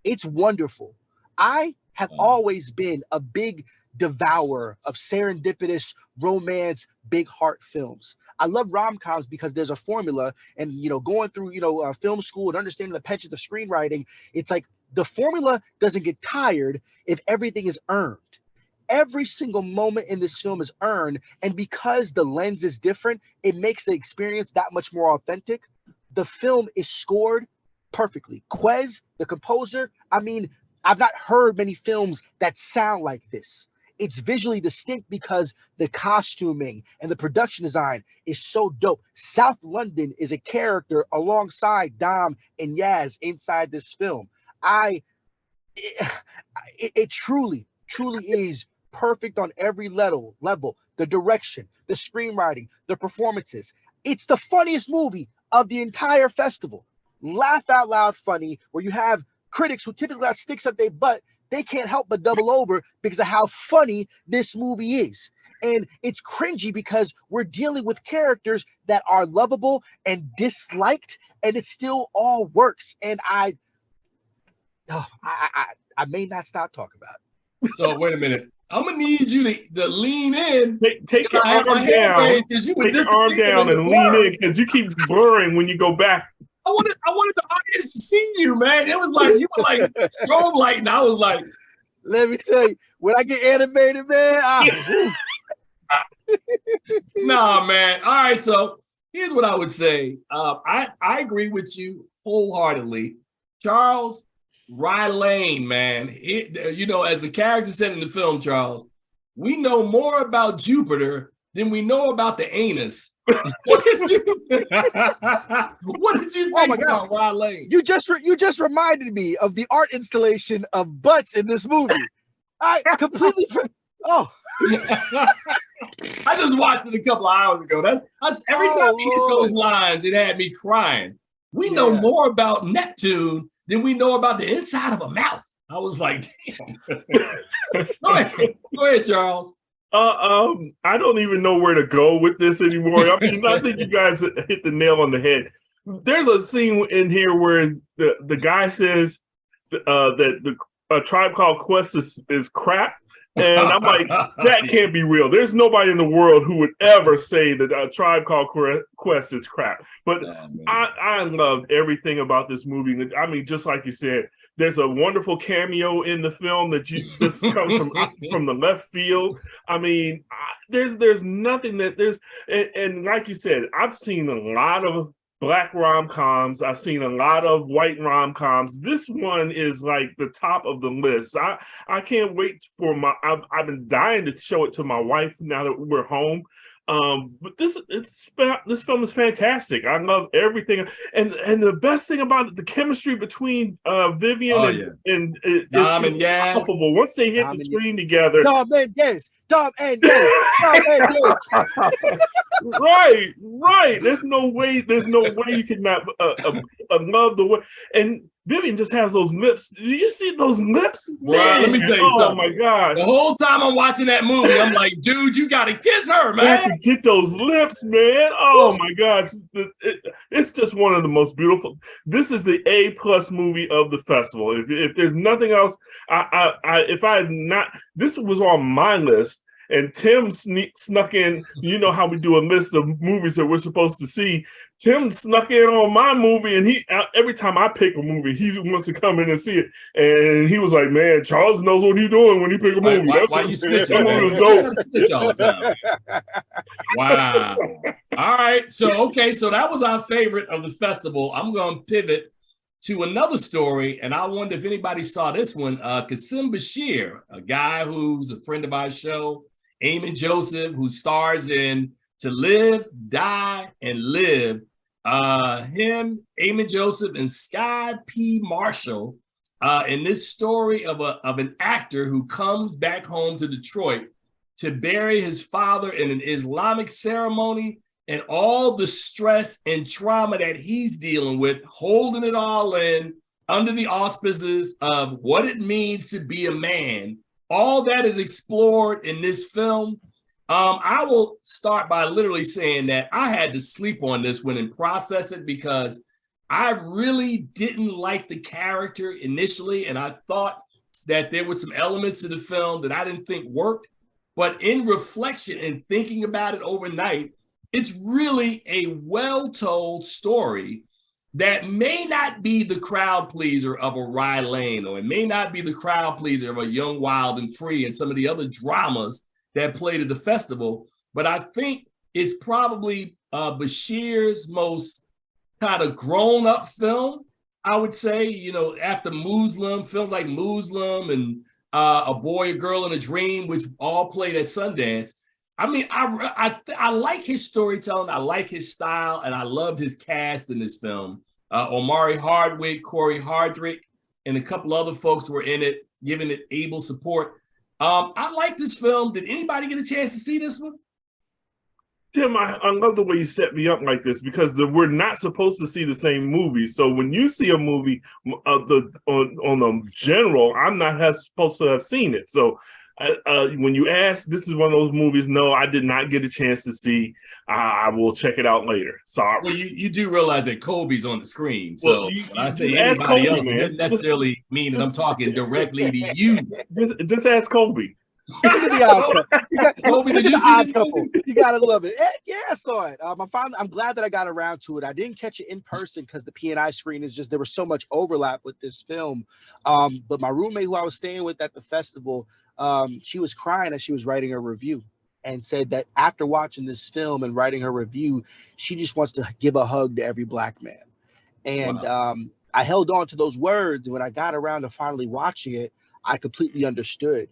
It's wonderful. I have always been a big devourer of serendipitous romance, big heart films. I love rom-coms because there's a formula, and you know, going through film school and understanding the penchant of screenwriting, it's like the formula doesn't get tired if everything is earned. Every single moment in this film is earned, and because the lens is different, it makes the experience that much more authentic. The film is scored perfectly. Quez, the composer, I mean, I've not heard many films that sound like this. It's visually distinct because the costuming and the production design is so dope. South London is a character alongside Dom and Yaz inside this film. It truly is perfect on every level. The direction, the screenwriting, the performances. It's the funniest movie of the entire festival. Laugh out loud funny, where you have critics who typically got sticks up their butt, they can't help but double over because of how funny this movie is. And it's cringy because we're dealing with characters that are lovable and disliked, and it still all works. And I may not stop talking about it. So wait a minute. I'm gonna need you to lean in. Take your arm down. Take your arm down and lean in because you keep blurring when you go back. I wanted the audience to see you, man. It was like you were like strobe light, and I was like, let me tell you, when I get animated, man. Nah, man. All right, so here's what I would say. I agree with you wholeheartedly. Charles Rylane, man. As the character said in the film, Charles, we know more about Jupiter than we know about the anus. What did you think about Rylane? You just reminded me of the art installation of butts in this movie. I completely I just watched it a couple of hours ago. Every time he hit those lines, it had me crying. We know more about Neptune than we know about the inside of a mouth. I was like, damn. Go ahead, Charles. I don't even know where to go with this anymore. I mean, I think you guys hit the nail on the head. There's a scene in here where the guy says that a Tribe Called Quest is crap. And I'm like, that can't be real. There's nobody in the world who would ever say that a Tribe Called Quest is crap. But I loved everything about this movie. I mean, just like you said, there's a wonderful cameo in the film this comes from the left field. I mean, there's nothing that and like you said, I've seen a lot of Black rom-coms. I've seen a lot of white rom-coms. This one is like the top of the list. I can't wait for I've been dying to show it to my wife now that we're home. But this film is fantastic. I love everything, and the best thing about it, the chemistry between Vivian and Dom and Yaz. palpable. Once they hit the screen together, Dom and Yaz. Right. There's no way you can not love the way. And Vivian just has those lips. Did you see those lips? Man, let me tell you something. Oh my gosh. The whole time I'm watching that movie, I'm like, dude, you gotta kiss her, man. You have to get those lips, man. Oh my gosh. It's just one of the most beautiful. This is the A+ movie of the festival. If there's nothing else, this was on my list. And Tim snuck in, you know how we do a list of movies that we're supposed to see. Tim snuck in on my movie, and every time I pick a movie, he wants to come in and see it. And he was like, man, Charles knows what he's doing when he pick a movie. Why you snitching, man? You gotta snitch all the time. Wow. All right. So that was our favorite of the festival. I'm going to pivot to another story, and I wonder if anybody saw this one. Kasim Bashir, a guy who's a friend of our show, Eamon Joseph, who stars in To Live, Die, and Live. Him, Eamon Joseph, and Sky P. Marshall in this story of an actor who comes back home to Detroit to bury his father in an Islamic ceremony, and all the stress and trauma that he's dealing with, holding it all in under the auspices of what it means to be a man. All that is explored in this film. I will start by literally saying that I had to sleep on this one and process it because I really didn't like the character initially, and I thought that there were some elements to the film that I didn't think worked. But in reflection and thinking about it overnight, it's really a well-told story that may not be the crowd pleaser of a Rylane, or it may not be the crowd pleaser of a Young, Wild, and Free and some of the other dramas that played at the festival. But I think it's probably Bashir's most kind of grown-up film, I would say, after Muslim, films like Muslim and A Boy, a Girl, and a Dream, which all played at Sundance. I mean, I like his storytelling. I like his style, and I loved his cast in this film. Omari Hardwick, Corey Hardrick, and a couple other folks were in it, giving it able support. I like this film. Did anybody get a chance to see this one? Tim, I love the way you set me up like this because we're not supposed to see the same movie. So when you see a movie on the general, I'm not supposed to have seen it. So When you ask, this is one of those movies. No, I did not get a chance to see. I will check it out later. Sorry. Well, you do realize that Kolby's on the screen. So Well, when I say just ask anybody Kolby, else, man. it doesn't necessarily mean that I'm talking directly to you. Just ask Kolby. Look at the odd couple. Kolby, did you see odd this couple? movie? You gotta love it. Yeah, I saw it. I'm glad that I got around to it. I didn't catch it in person because the P&I screen is just, there was so much overlap with this film. But my roommate who I was staying with at the festival, she was crying as she was writing her review, and said that after watching this film and writing her review, she just wants to give a hug to every Black man. And Wow. I held on to those words. When I got around to finally watching it, I completely understood.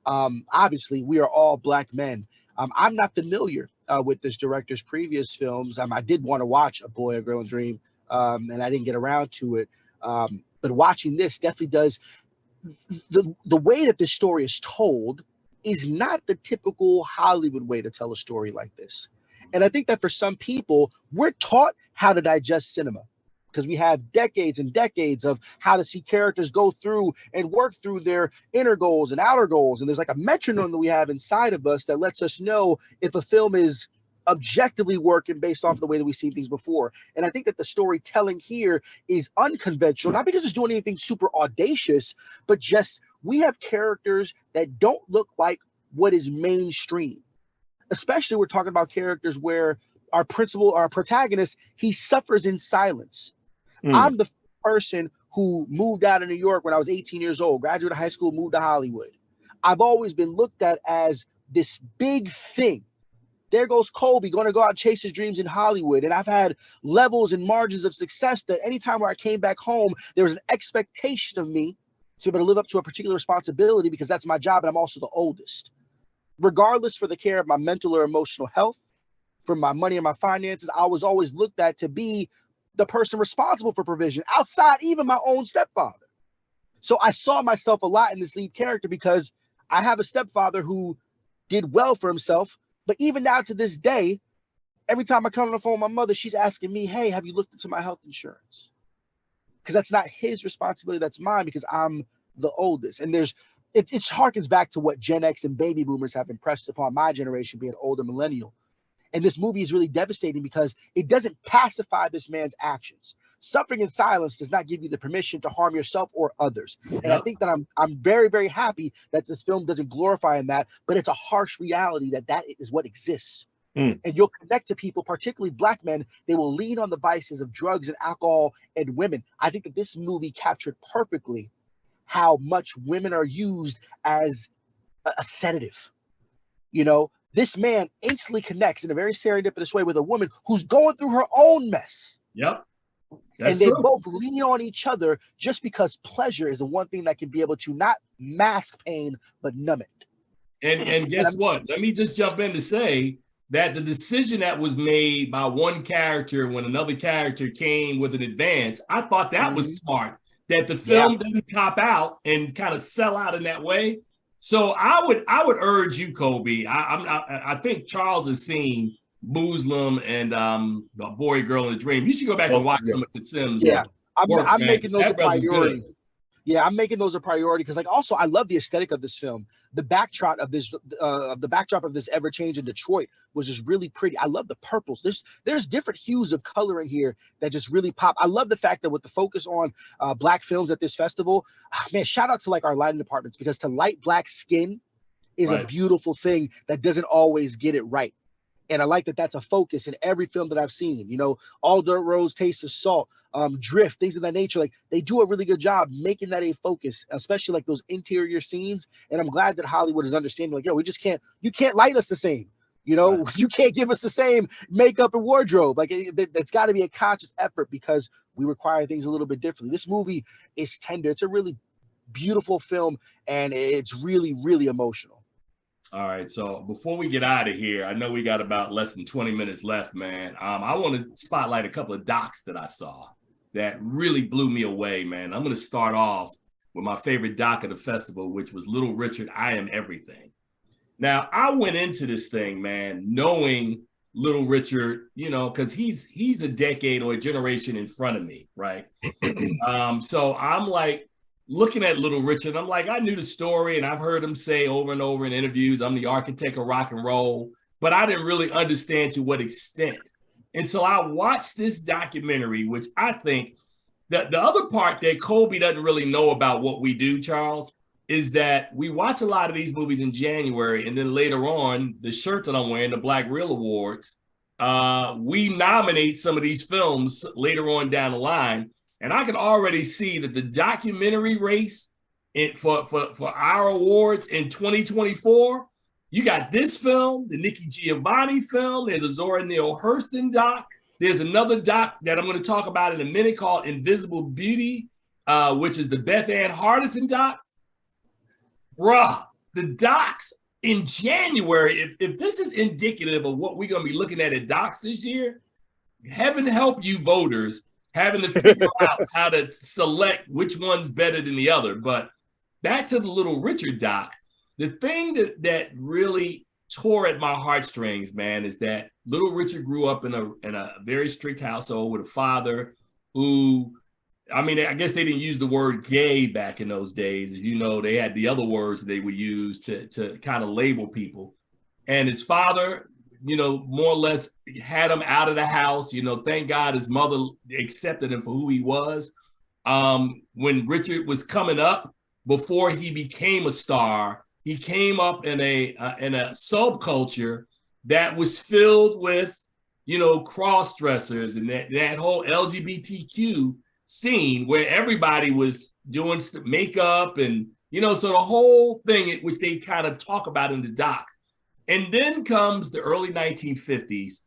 Obviously, we are all Black men. I'm not familiar with this director's previous films. I did want to watch A Boy, a Girl, and Dream, and I didn't get around to it. But watching this definitely does. The way that this story is told is not the typical Hollywood way to tell a story like this. And I think that for some people, we're taught how to digest cinema because we have decades and decades of how to see characters go through and work through their inner goals and outer goals. And there's like a metronome that we have inside of us that lets us know if a film is objectively working based off of the way that we've seen things before. And I think that the storytelling here is unconventional, not because it's doing anything super audacious, but just we have characters that don't look like what is mainstream. Especially we're talking about characters where our protagonist, he suffers in silence. I'm the person who moved out of New York when I was 18 years old, graduated high school, moved to Hollywood. I've always been looked at as this big thing. There goes Kolby going to go out and chase his dreams in Hollywood. And I've had levels and margins of success that anytime where I came back home, there was an expectation of me to be able to live up to a particular responsibility because that's my job and I'm also the oldest. Regardless for the care of my mental or emotional health, for my money and my finances, I was always looked at to be the person responsible for provision outside even my own stepfather. So I saw myself a lot in this lead character because I have a stepfather who did well for himself. But even now to this day, every time I come on the phone with my mother, she's asking me, hey, have you looked into my health insurance? Because that's not his responsibility. That's mine because I'm the oldest. And it harkens back to what Gen X and baby boomers have impressed upon my generation, being older millennial. And this movie is really devastating because it doesn't pacify this man's actions. Suffering in silence does not give you the permission to harm yourself or others. And I think that I'm very, very happy that this film doesn't glorify in that, but it's a harsh reality that is what exists. And you'll connect to people, particularly Black men, they will lean on the vices of drugs and alcohol and women. I think that this movie captured perfectly how much women are used as a sedative. You know, this man instantly connects in a very serendipitous way with a woman who's going through her own mess. Yep. That's and they true. both lean on each other just because pleasure is the one thing that can be able to not mask pain, but numb it. And guess what? Let me just jump in to say that the decision that was made by one character when another character came with an advance, I thought that was smart, that the film didn't cop out and kind of sell out in that way. So I would urge you, Kolby. I think Charles has seen Muslim and A Boy, Girl, and a Dream. You should go back and watch some of the Sims. Yeah, work, I'm man. making those That a brother's priority. good. Yeah, I'm making those a priority because, like, also I love the aesthetic of this film. The backdrop of this, ever-changing Detroit was just really pretty. I love the purples. There's different hues of color in here that just really pop. I love the fact that with the focus on Black films at this festival, man, shout out to like our lighting departments because to light Black skin is a beautiful thing that doesn't always get it right. And I like that that's a focus in every film that I've seen. You know, All Dirt Roads, Taste of Salt, Drift, things of that nature. Like they do a really good job making that a focus, especially like those interior scenes. And I'm glad that Hollywood is understanding, like, yo, you can't light us the same. You know, you can't give us the same makeup and wardrobe. Like that's got to be a conscious effort because we require things a little bit differently. This movie is tender. It's a really beautiful film and it's really, really emotional. All right, so before we get out of here, I know we got about less than 20 minutes left, man. I want to spotlight a couple of docs that I saw that really blew me away, man. I'm going to start off with my favorite doc of the festival, which was Little Richard, I Am Everything. Now, I went into this thing, man, knowing Little Richard, you know, because he's a decade or a generation in front of me, right? So I'm like, looking at Little Richard, I'm like, I knew the story and I've heard him say over and over in interviews, I'm the architect of rock and roll, but I didn't really understand to what extent. And so I watched this documentary, which I think the other part that Kolby doesn't really know about what we do, Charles, is that we watch a lot of these movies in January, and then later on, the shirt that I'm wearing, the Black Reel Awards, we nominate some of these films later on down the line. And I can already see that the documentary race for our awards in 2024, you got this film, the Nikki Giovanni film, there's a Zora Neale Hurston doc, there's another doc that I'm going to talk about in a minute called Invisible Beauty, which is the Beth Ann Hardison doc. Bruh, the docs in January, if this is indicative of what we're going to be looking at docs this year, heaven help you voters having to figure out how to select which one's better than the other. But back to the Little Richard doc, the thing that really tore at my heartstrings, man, is that Little Richard grew up in a very strict household with a father who, I mean, I guess they didn't use the word gay back in those days. As you know, they had the other words they would use to kind of label people. And his father, you know, more or less had him out of the house. You know, thank God his mother accepted him for who he was. When Richard was coming up, before he became a star, he came up in a subculture that was filled with, you know, cross-dressers and that whole LGBTQ scene where everybody was doing makeup and, you know, so the whole thing, which they kind of talk about in the doc. And then comes the early 1950s.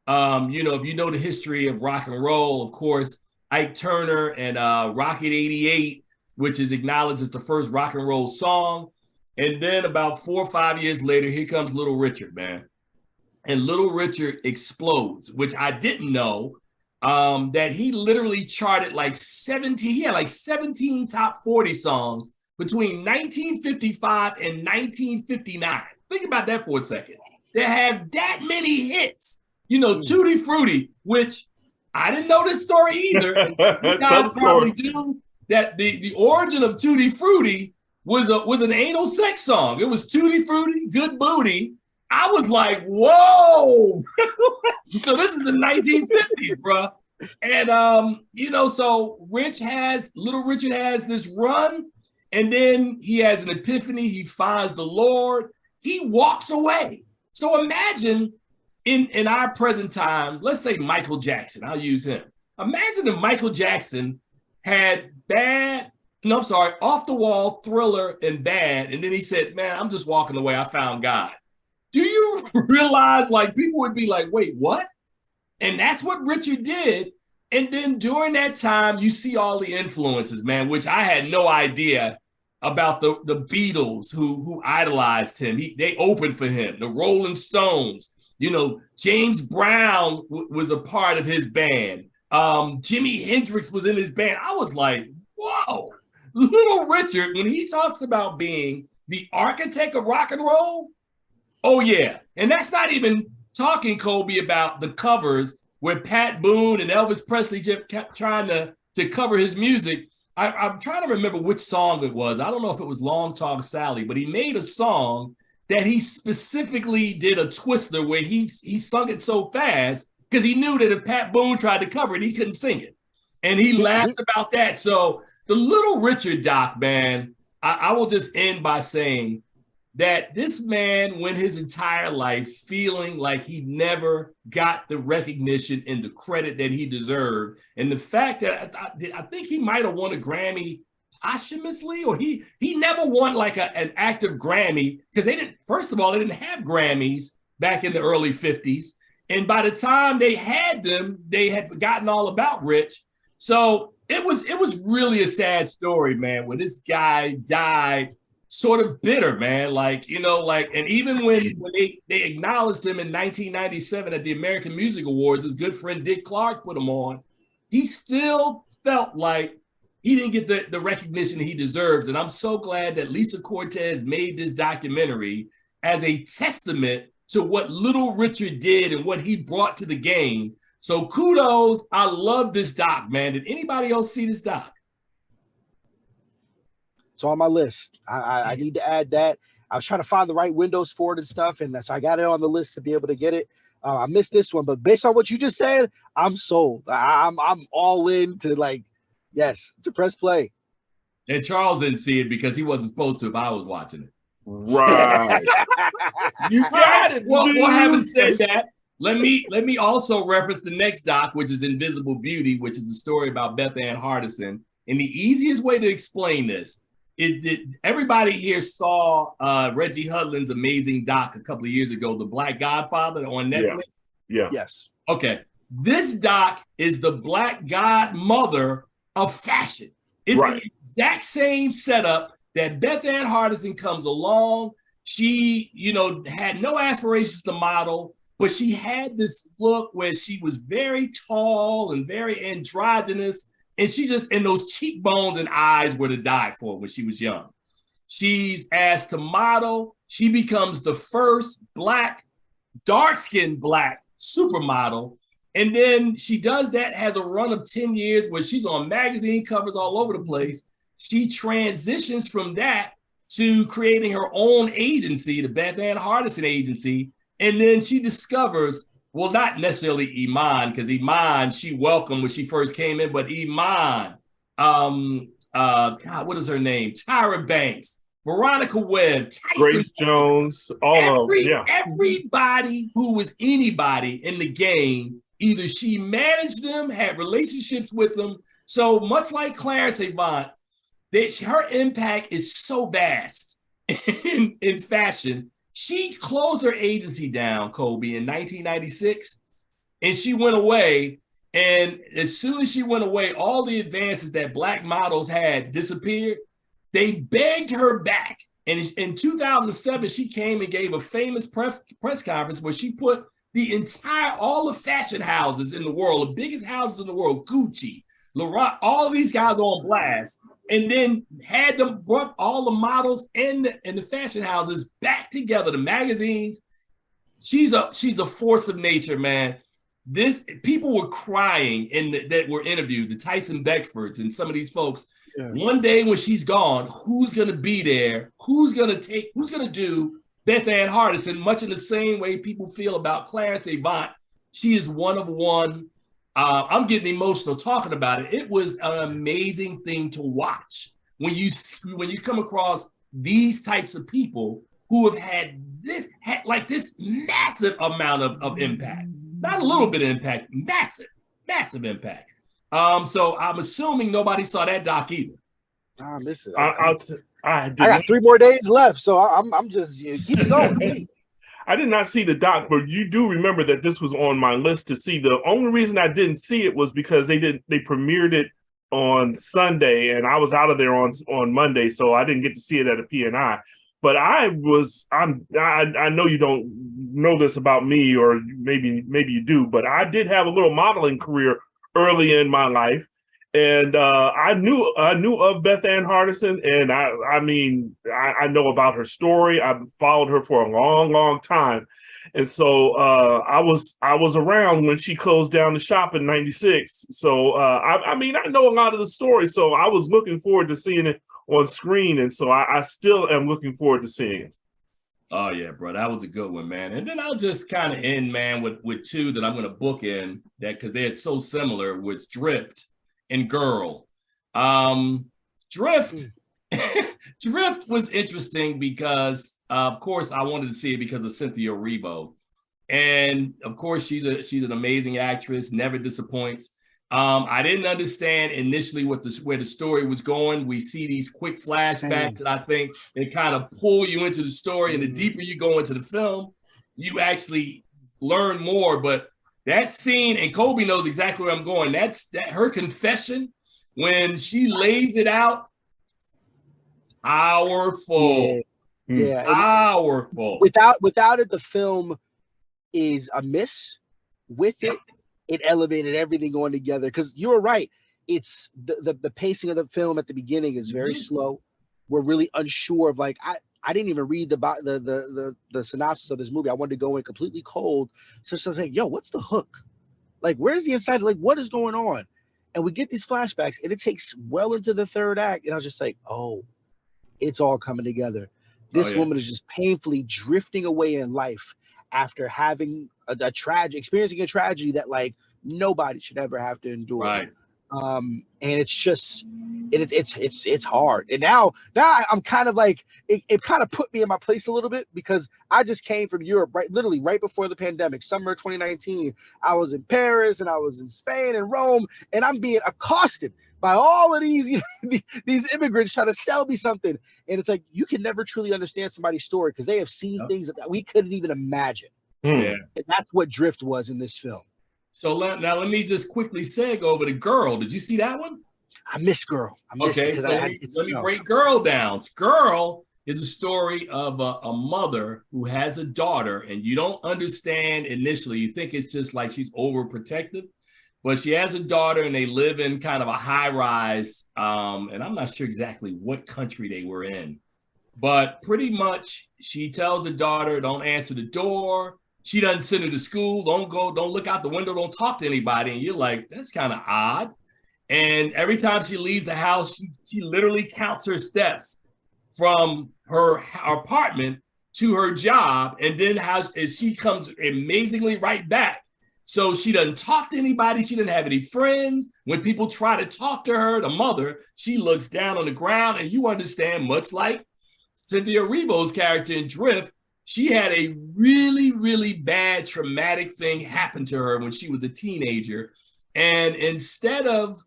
You know, if you know the history of rock and roll, of course, Ike Turner and Rocket 88, which is acknowledged as the first rock and roll song. And then about 4 or 5 years later, here comes Little Richard, man. And Little Richard explodes, which I didn't know, that he literally charted like 17, he had like 17 top 40 songs between 1955 and 1959. Think about that for a second. They have that many hits. You know, Tutti Frutti, which I didn't know this story either. You guys probably do. That the origin of Tutti Frutti was an anal sex song. It was Tutti Frutti, good booty. I was like, whoa. So this is the 1950s, bro. And you know, so Little Richard has this run, and then he has an epiphany. He finds the Lord. He walks away. So imagine in our present time, let's say Michael Jackson. I'll use him. Imagine if Michael Jackson had off the wall, Thriller, and Bad, and then he said, man, I'm just walking away. I found God. Do you realize, like, people would be like, wait, what? And that's what Richard did. And then during that time, you see all the influences, man, which I had no idea about the Beatles who idolized him. They opened for him. The Rolling Stones, you know, James Brown was a part of his band. Jimi Hendrix was in his band. I was like, whoa, Little Richard, when he talks about being the architect of rock and roll, oh yeah. And that's not even talking, Kolby, about the covers where Pat Boone and Elvis Presley just kept trying to cover his music. I'm trying to remember which song it was. I don't know if it was Long Talk Sally, but he made a song that he specifically did a twister where he sung it so fast because he knew that if Pat Boone tried to cover it, he couldn't sing it. And he laughed about that. So the Little Richard doc, man, I will just end by saying that this man went his entire life feeling like he never got the recognition and the credit that he deserved. And the fact that I think he might have won a Grammy posthumously, or he never won like an active Grammy, because they didn't have Grammys back in the early 50s. And by the time they had them, they had forgotten all about Rich. So it was really a sad story, man, when this guy died sort of bitter, man. Like, you know, like, and even when they acknowledged him in 1997 at the American Music Awards, his good friend Dick Clark put him on, he still felt like he didn't get the recognition he deserves. And I'm so glad that Lisa Cortez made this documentary as a testament to what Little Richard did and what he brought to the game. So kudos. I love this doc, man. Did anybody else see this doc? It's on my list. I need to add that. I was trying to find the right windows for it and stuff, and so I got it on the list to be able to get it. I missed this one, but based on what you just said, I'm sold. I'm all in to to press play. And Charles didn't see it because he wasn't supposed to if I was watching it. Right. You got it. Well, having said that, let me also reference the next doc, which is Invisible Beauty, which is the story about Beth Ann Hardison. And the easiest way to explain this, everybody here saw Reggie Hudlin's amazing doc a couple of years ago, The Black Godfather on Netflix. Yeah. Yes. Okay. This doc is the Black Godmother of fashion. It's the exact same setup that Beth Ann Hardison comes along. She, had no aspirations to model, but she had this look where she was very tall and very androgynous. And and those cheekbones and eyes were to die for when she was young. She's asked to model. She becomes the first dark-skinned black supermodel. And then she does that, has a run of 10 years where she's on magazine covers all over the place. She transitions from that to creating her own agency, the Beth Ann Hardison Agency. And then she discovers, well, not necessarily Iman, because Iman, she welcomed when she first came in, but Iman, God, what is her name? Tyra Banks, Veronica Webb, Tyson Grace Jones, everybody who was anybody in the game, either she managed them, had relationships with them. So much like Clarence Avant, her impact is so vast in fashion. She closed her agency down, Kolby, in 1996, and she went away. And as soon as she went away, all the advances that black models had disappeared. They begged her back. And in 2007, she came and gave a famous press conference where she put all the fashion houses in the world, the biggest houses in the world, Gucci, Laurent, all of these guys on blast, and then brought all the models and the fashion houses back together, the magazines. She's a force of nature, man. People were crying that were interviewed, the Tyson Beckfords and some of these folks. Yeah. One day when she's gone, who's going to be there? Who's going to do Beth Ann Hardison, much in the same way people feel about Clarence Avant? She is one of one. I'm getting emotional talking about it. It was an amazing thing to watch when you come across these types of people who have had this massive amount of impact. Not a little bit of impact, massive impact. So I'm assuming nobody saw that doc either. I miss it. I got 3 more days left, so I'm just keep it going. I did not see the doc, but you do remember that this was on my list to see. The only reason I didn't see it was because they premiered it on Sunday, and I was out of there on Monday, so I didn't get to see it at a P&I. But I know you don't know this about me, or maybe you do, but I did have a little modeling career early in my life. And I knew of Beth Ann Hardison, and I know about her story. I've followed her for a long time, and so I was around when she closed down the shop in '96. So I know a lot of the story. So I was looking forward to seeing it on screen, and so I still am looking forward to seeing it. Oh yeah, bro, that was a good one, man. And then I'll just kind of end, man, with 2 that I'm going to book in that because they're so similar with Drift and Girl. Drift was interesting because of course I wanted to see it because of Cynthia Erivo, and of course she's an amazing actress, never disappoints. I didn't understand initially where the story was going. We see these quick flashbacks that I think they kind of pull you into the story, and the deeper you go into the film, you actually learn more. But that scene, and Kolby knows exactly where I'm going. That her confession when she lays it out, powerful. Yeah, powerful. Without it, the film is a miss. With it, it elevated everything going together. Because you were right. It's the pacing of the film at the beginning is very slow. We're really unsure of I didn't even read the synopsis of this movie. I wanted to go in completely cold. So I was like, yo, what's the hook? Where's the inside? What is going on? And we get these flashbacks, and it takes well into the 3rd act. And I was just like, oh, it's all coming together. This woman is just painfully drifting away in life after having experiencing a tragedy that like nobody should ever have to endure. Right. And it's just it's hard. And now I'm kind of like it kind of put me in my place a little bit, because I just came from Europe literally right before the pandemic, summer 2019. I was in Paris and I was in Spain and Rome, and I'm being accosted by all of these these immigrants trying to sell me something. And it's like, you can never truly understand somebody's story because they have seen things that we couldn't even imagine. Yeah. And that's what Drift was in this film. So now let me just quickly seg over to Girl. Did you see that one? I miss Girl. Okay, so let me break Girl down. Girl is a story of a mother who has a daughter, and you don't understand initially. You think it's just like she's overprotective, but she has a daughter and they live in kind of a high rise. And I'm not sure exactly what country they were in, but pretty much she tells the daughter, don't answer the door. She doesn't send her to school. Don't look out the window. Don't talk to anybody. And you're like, that's kind of odd. And every time she leaves the house, she literally counts her steps from her apartment to her job. And then she comes amazingly right back. So she doesn't talk to anybody. She didn't have any friends. When people try to talk to her, the mother, she looks down on the ground. And you understand, much like Cynthia Erivo's character in Drift, she had a really, really bad traumatic thing happen to her when she was a teenager. And instead of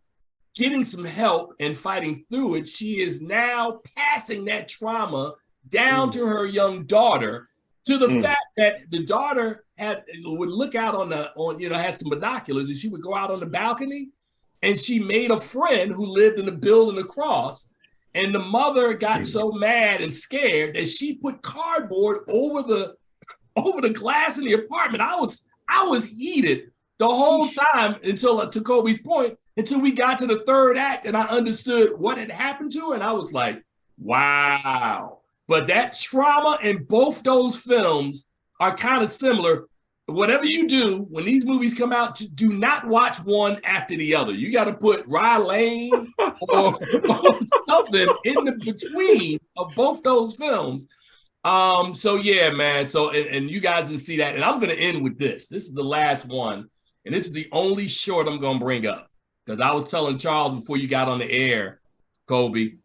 getting some help and fighting through it, she is now passing that trauma down to her young daughter, to the fact that the daughter would look out had some binoculars, and she would go out on the balcony, and she made a friend who lived in the building across. And the mother got so mad and scared that she put cardboard over the glass in the apartment. I was heated the whole time until, to Kobe's point, until we got to the third act and I understood what had happened to her. And I was like, wow. But that trauma in both those films are kind of similar. Whatever you do, when these movies come out, do not watch one after the other. You got to put Rye Lane or something in the between of both those films. So yeah, man. So, and you guys didn't see that. And I'm going to end with this. This is the last one. And this is the only short I'm going to bring up. Because I was telling Charles before you got on the air, Kolby,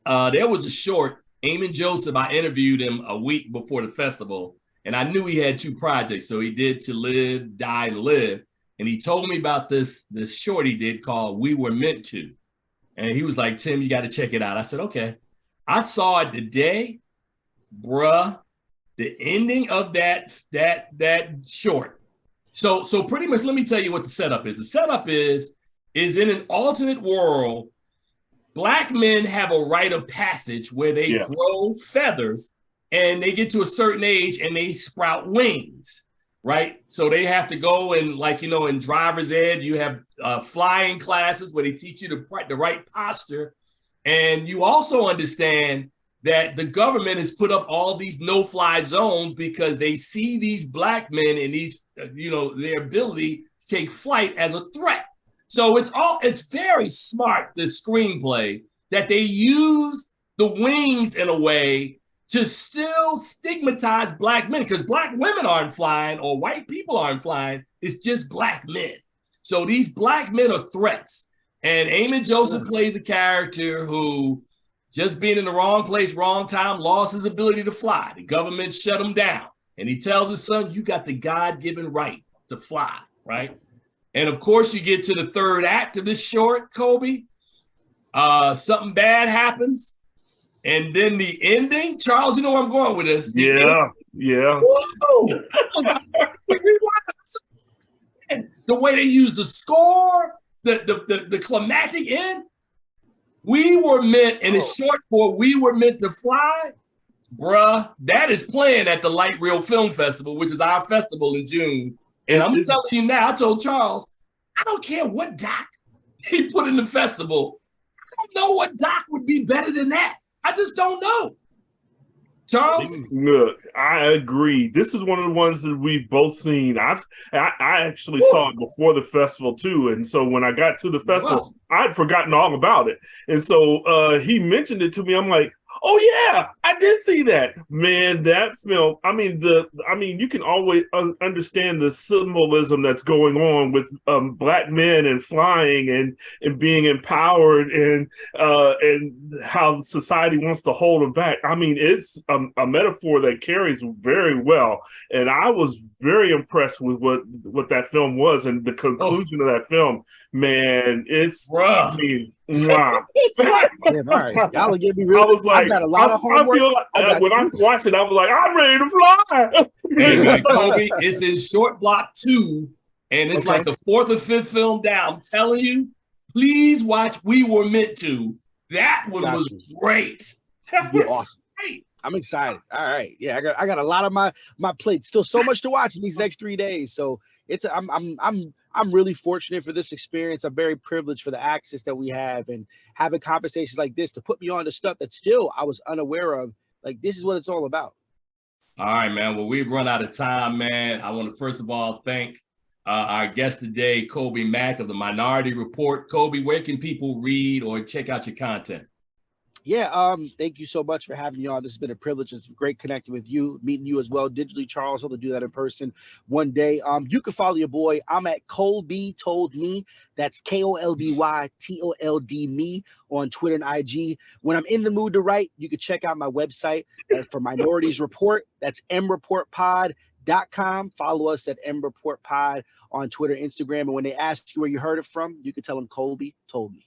there was a short, Eamon Joseph, I interviewed him a week before the festival. And I knew he had 2 projects. So he did To Live, Die, and Live. And he told me about this short he did called We Were Meant To. And he was like, Tim, you got to check it out. I said, okay. I saw it today, bruh. The ending of that short. So pretty much, let me tell you what the setup is. The setup is in an alternate world, Black men have a rite of passage where they grow feathers. And they get to a certain age and they sprout wings, right? So they have to go and, like, in driver's ed, you have flying classes where they teach you the right posture. And you also understand that the government has put up all these no-fly zones because they see these Black men and these, their ability to take flight as a threat. So it's very smart, this screenplay, that they use the wings in a way to still stigmatize Black men, because Black women aren't flying or white people aren't flying. It's just Black men. So these Black men are threats. And Eamon Joseph plays a character who, just being in the wrong place, wrong time, lost his ability to fly. The government shut him down. And he tells his son, you got the God-given right to fly, right? And of course, you get to the third act of this short, Kolby. Something bad happens. And then the ending, Charles, you know where I'm going with this. Yeah. Whoa. The way they use the score, the climactic end. We were meant, in a short for We Were Meant to Fly, bruh, that is playing at the Light Reel Film Festival, which is our festival in June. And I'm telling you now, I told Charles, I don't care what doc he put in the festival. I don't know what doc would be better than that. I just don't know. Charles? Look, I agree. This is one of the ones that we've both seen. I actually saw it before the festival too. And so when I got to the festival, I'd forgotten all about it. And so he mentioned it to me. I'm like, Oh yeah, I did see that. Man, that film. I mean, you can always understand the symbolism that's going on with black men and flying and being empowered and how society wants to hold them back. I mean, it's a metaphor that carries very well, and I was very impressed with what that film was and the conclusion of that film. Man, it's Bruh. I mean, wow. Damn, all right, y'all will get me real. I was like, I've got a lot of homework. I feel like, when I watched it, I was like, I'm ready to fly. Hey, man, Kolby, it's in short block 2, and it's Okay. like the 4th or 5th film down. I'm telling you, please watch We Were Meant To. That one Got was you. great. That You're was awesome. great. I'm excited. All right, yeah, I got a lot of my plate. Still so much to watch in these next 3 days. So I'm really fortunate for this experience. I'm very privileged for the access that we have and having conversations like this to put me on to stuff that still I was unaware of. Like, this is what it's all about. All right, man. Well, we've run out of time, man. I want to first of all thank our guest today, Kolby Mac of the Minority Report. Kolby, where can people read or check out your content? Yeah, thank you so much for having me on. This has been a privilege. It's great connecting with you, meeting you as well digitally, Charles. Hope to do that in person one day. You can follow your boy. I'm at Kolby Told Me. That's KOLBY me on Twitter and IG. When I'm in the mood to write, you can check out my website for Minorities Report. That's mreportpod.com. Follow us at mreportpod on Twitter, Instagram. And when they ask you where you heard it from, you can tell them Kolby told me.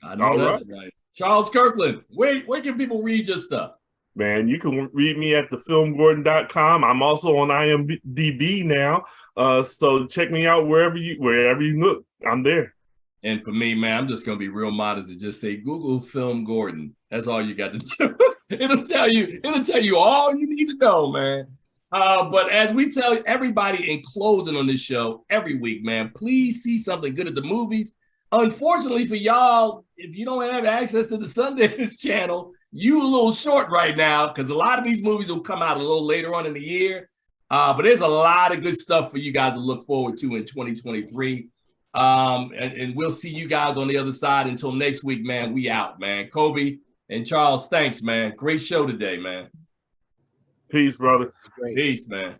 I know that's right. Charles Kirkland, where can people read your stuff? Man, you can read me at FilmGordon.com. I'm also on IMDb now, so check me out wherever you look. I'm there. And for me, man, I'm just gonna be real modest and just say Google FilmGordon. That's all you got to do. It'll tell you all you need to know, man. But as we tell everybody in closing on this show every week, man, please see something good at the movies. Unfortunately for y'all, if you don't have access to the Sundance channel, you a little short right now because a lot of these movies will come out a little later on in the year. But there's a lot of good stuff for you guys to look forward to in 2023. And we'll see you guys on the other side. Until next week, man, we out, man. Kolby and Charles, thanks, man. Great show today, man. Peace, brother. Great. Peace, man.